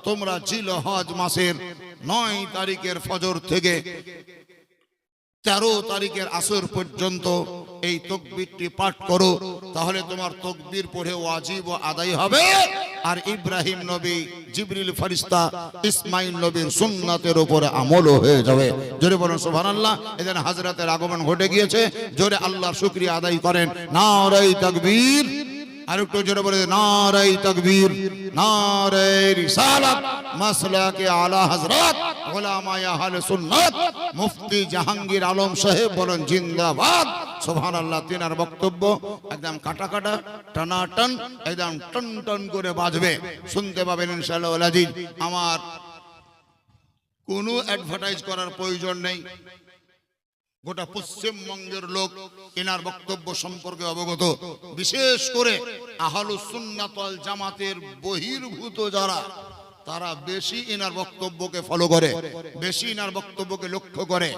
তোমরা জিলহজ মাসের 9 তারিখের ফজর থেকে 13 তারিখের আসর পর্যন্ত এই তাকবীরটি পাঠ করো, তাহলে তোমার তাকবীর পড়ে ওয়াজিব ও আদায় হবে। আর ইব্রাহিম নবী, জিবরিল ফেরেশতা, ইসমাঈল নবীর সুন্নাতের উপরে আমলও হয়ে যাবে। জোরে বলুন সুবহানাল্লাহ। এদিন হযরতের আগমন ঘটে গিয়েছে। জোরে আল্লাহর শুকরিয়া আদায় করেন। নারে তাকবীর। আর একটু জোরে বলে নারে তাকবীর, নারে রিসালাত, মাসলাকে আলা হযরত উলামায়ে আহলে সুন্নাত মুফতি জাহাঙ্গীর আলম সাহেব বলেন জিন্দাবাদ। সুবহানাল্লাহ। তিনার বক্তব্য একদম কাটা কাটা, টানাটান, একদম টন টন করে বাজবে, শুনতে পাবেন ইনশাআল্লাহ আজিজ। আমার কোনো অ্যাডভার্টাইজ করার প্রয়োজন নেই। গোটা পশ্চিমবঙ্গের লোক এনার বক্তব্য সম্পর্কে অবগত। বিশেষ করে আহলুস সুন্নাত ওয়াল জামাতের বহির্ভূত যারা, তারা বেশি এনার বক্তব্যকে ফলো করে, বেশি এনার বক্তব্যকে লক্ষ্য করে।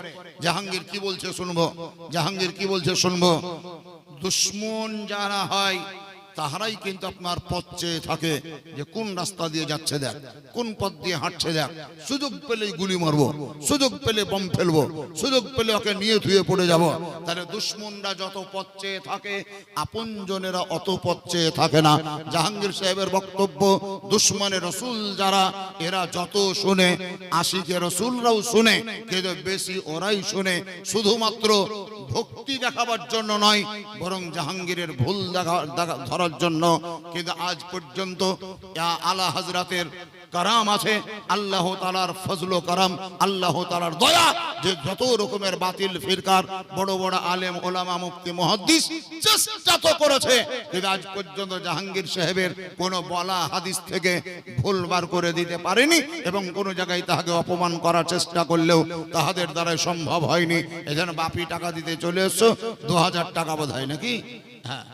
জাহাঙ্গীর কি বলছে শুনবো, জাহাঙ্গীর কি বলছে শুনবো। দুশ্মন যারা হয় তাহারাই কিন্তু আপনার পথ চেয়ে থাকে যে কোন রাস্তা দিয়ে যাচ্ছে দেখ, কোন পথ দিয়ে হাঁটছে দেখ। সুযোগ পেলেই গুলি মারবো, সুযোগ পেলে বম ফেলবো, সুযোগ পেলে ওকে নিয়ে ধুয়ে পড়ে যাব। তাহলে দুশ্মনরা যত পথ চেয়ে থাকে, আপনজনেরা অত পথ চেয়ে থাকে না। জাহাঙ্গীর সাহেবের বক্তব্য, দুশ্মনের রসুল যারা, এরা যত শুনে, আশিকে রসুলরাও শুনে, কিন্তু বেশি ওরাই শুনে শুধুমাত্র ভক্তি দেখাবার জন্য নয়, বরং জাহাঙ্গীরের ভুল ধরার জন্য। কিন্তু আজ পর্যন্ত আলা হযরতের কারাম আছে, আল্লাহ তাআলার ফজল ও কারাম, আল্লাহ তাআলার দয়া, যে যত রকমের বাতিল ফিরকার বড় বড় আলেম ওলামা মুফতি মুহাদ্দিস চেষ্টা তো করেছে, কিন্তু আজ পর্যন্ত জাহাঙ্গীর সাহেবের কোন বলা হাদিস থেকে ভুল বার করে দিতে পারেনি, এবং কোন জায়গায় তাহাকে অপমান করার চেষ্টা করলেও তাহাদের দ্বারা সম্ভব হয়নি। এজন্য বাপি টাকা দিতে চলে এসছো, 2000 টাকা বোধহয় নাকি? হ্যাঁ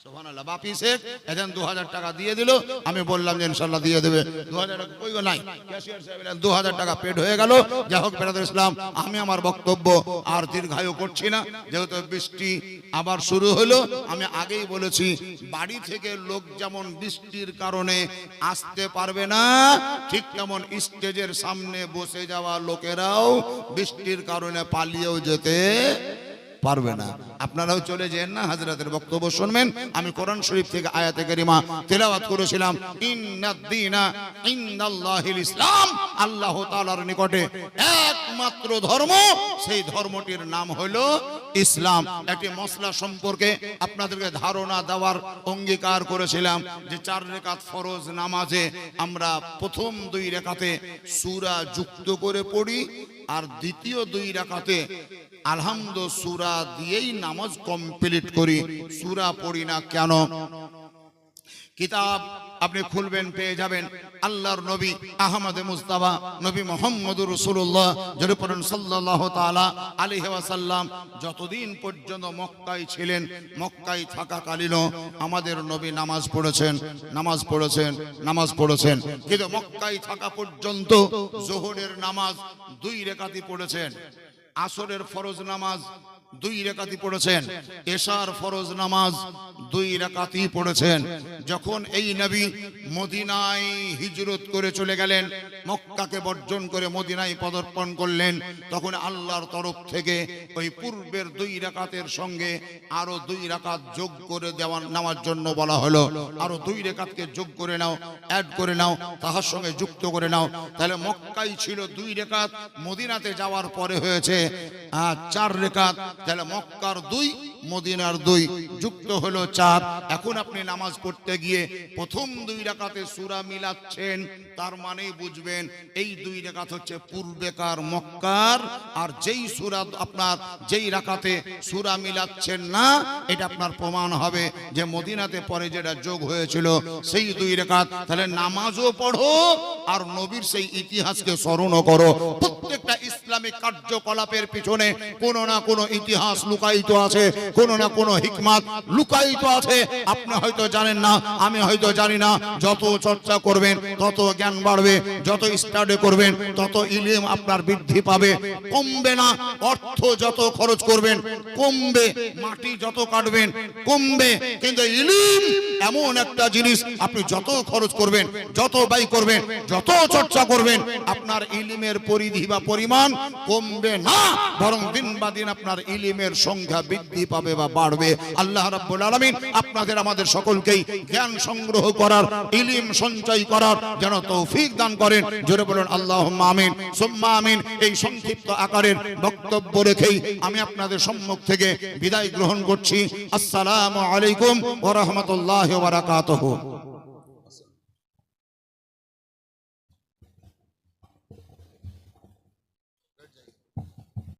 সুবহানাল্লাহ। বাপি শেখ এজন 2000 টাকা দিয়ে দিল। আমি বললাম যে ইনশাআল্লাহ দিয়ে দেবে। 2000 টাকা কই গো নাই, ক্যাশিয়ার সাহেব 2000 টাকা পেড হয়ে গেল। যাই হোক বেরাদর ইসলাম, আমি আমার বক্তব্য আর দীর্ঘায়ু করছি না, যেহেতু বৃষ্টি আবার শুরু হলো। আমি আগেই বলেছি, বাড়ি থেকে লোক যেমন বৃষ্টির কারণে আসতে পারবে না, ঠিক তেমন স্টেজের সামনে বসে যাওয়া লোকেরাও বৃষ্টির কারণে পালিয়েও যেতে পারবে না। আপনারাও চলে যান না, হযরতের বক্তব্য শুনবেন। আমি কোরআন শরীফ থেকে আয়াতে কারিমা তেলাওয়াত করেছিলাম, ইন্নাদ-দীনা ইনদাল্লাহিল ইসলাম। আল্লাহ তাআলার নিকটে একমাত্র ধর্ম, সেই ধর্মটির নাম হলো ইসলাম। একটি মশলা সম্পর্কে আপনাদেরকে ধারণা দেওয়ার অঙ্গীকার করেছিলাম যে 4 রাকাত ফরজ নামাজে আমরা প্রথম 2 রাকাতে সূরা যুক্ত করে পড়ি, আর দ্বিতীয় 2 রাকাতে আলহামদু সূরা দিয়েই নামাজ কমপ্লিট করি। সূরা পড়ি না কেন? কিতাব আপনি খুলবেন, পেয়ে যাবেন আল্লাহর নবী আহমদে মুস্তাফা নবী মুহাম্মদুর রাসূলুল্লাহ সাল্লাল্লাহু তাআলা আলাইহি ওয়াসাল্লাম যতদিন পর্যন্ত মক্কায় ছিলেন, মক্কায় থাকাকালীনও আমাদের নবী নামাজ পড়েছেন, নামাজ পড়েছেন, নামাজ পড়েছেন। কিন্তু মক্কায় থাকা পর্যন্ত যোহরের নামাজ 2 রাকাতই পড়েছেন, আসরের ফরজ নামাজ 2 রাকাতই পড়েছেন, এশার ফরজ নামাজ 2 রাকাতই পড়েছেন। যখন এই নবী মদিনায় হিজরত করে চলে গেলেন, মক্কাকে বর্জন করে মদিনায় পদার্পণ করলেন, তখন আল্লাহর তরফ থেকে ওই পূর্বের 2 রাকাতের সঙ্গে আরো 2 রাকাত যোগ করে নেওয়ার জন্য বলা হলো। আরো 2 রাকাতকে যোগ করে নাও, অ্যাড করে নাও, তাহার সঙ্গে যুক্ত করে নাও। তাহলে মক্কায় ছিল 2 রাকাত, মদিনাতে যাওয়ার পরে হয়েছে 4 রাকাত। তাহলে মক্কার 2, মদিনার 2 যুক্ত হলো 4। এখন আপনি নামাজ পড়তে গিয়ে প্রথম 2 রাকাতে সূরা মিলাচ্ছেন, তার মানে বুঝবেন এই 2 রাকাত হচ্ছে পূর্বেকার মক্কার, আর যেই সূরা আপনার যেই রাকাতে সূরা মিলাচ্ছেন না, এটা আপনার প্রমাণ হবে যে মদিনাতে পরে যেটা যোগ হয়েছিল সেই 2 রাকাত। তাহলে নামাজও পড়ো আর নবীর সেই ইতিহাসকে স্মরণও করো। প্রত্যেকটা ইসলামিক কার্যকলাপের পিছনে কোনো না কোনো ইতিহাস লুকায়িত আছে, কোনো না কোনো হিকমত লুকায়িত আছে। আপনি হয়তো জানেন না, আমি হয়তো জানি না। যত চর্চা করবেন তত জ্ঞান বাড়বে, যত স্টাডি করবেন তত ইলম আপনার বৃদ্ধি পাবে। কমবে না। অর্থ যত খরচ করবেন কমবে, মাটি যত কাটবেন কমবে, কিন্তু ইলম এমন একটা জিনিস, আপনি যত খরচ করবেন, যত ব্যয় করবেন, যত চর্চা করবেন, আপনার ইলমের পরিধি বা পরিমাণ কমবে না, বরং দিন বা দিন আপনার ইলমের সংখ্যা বৃদ্ধি পাবে বা বাড়বে। আল্লাহ রাব্বুল আলামিন আপনাদের আমাদের সকলকেই জ্ঞান সংগ্রহ করার, ইলম সঞ্চয় করার যেন তৌফিক দান করেন। জোরে বলুন আল্লাহুম্মা আমিন সুম্মা আমিন। এই সংক্ষিপ্ত আকারের বক্তব্য রেখেই আমি আপনাদের সম্মুখ থেকে বিদায় গ্রহণ করছি। আসসালামু আলাইকুম ওয়া রাহমাতুল্লাহি ওয়া বারাকাতুহু।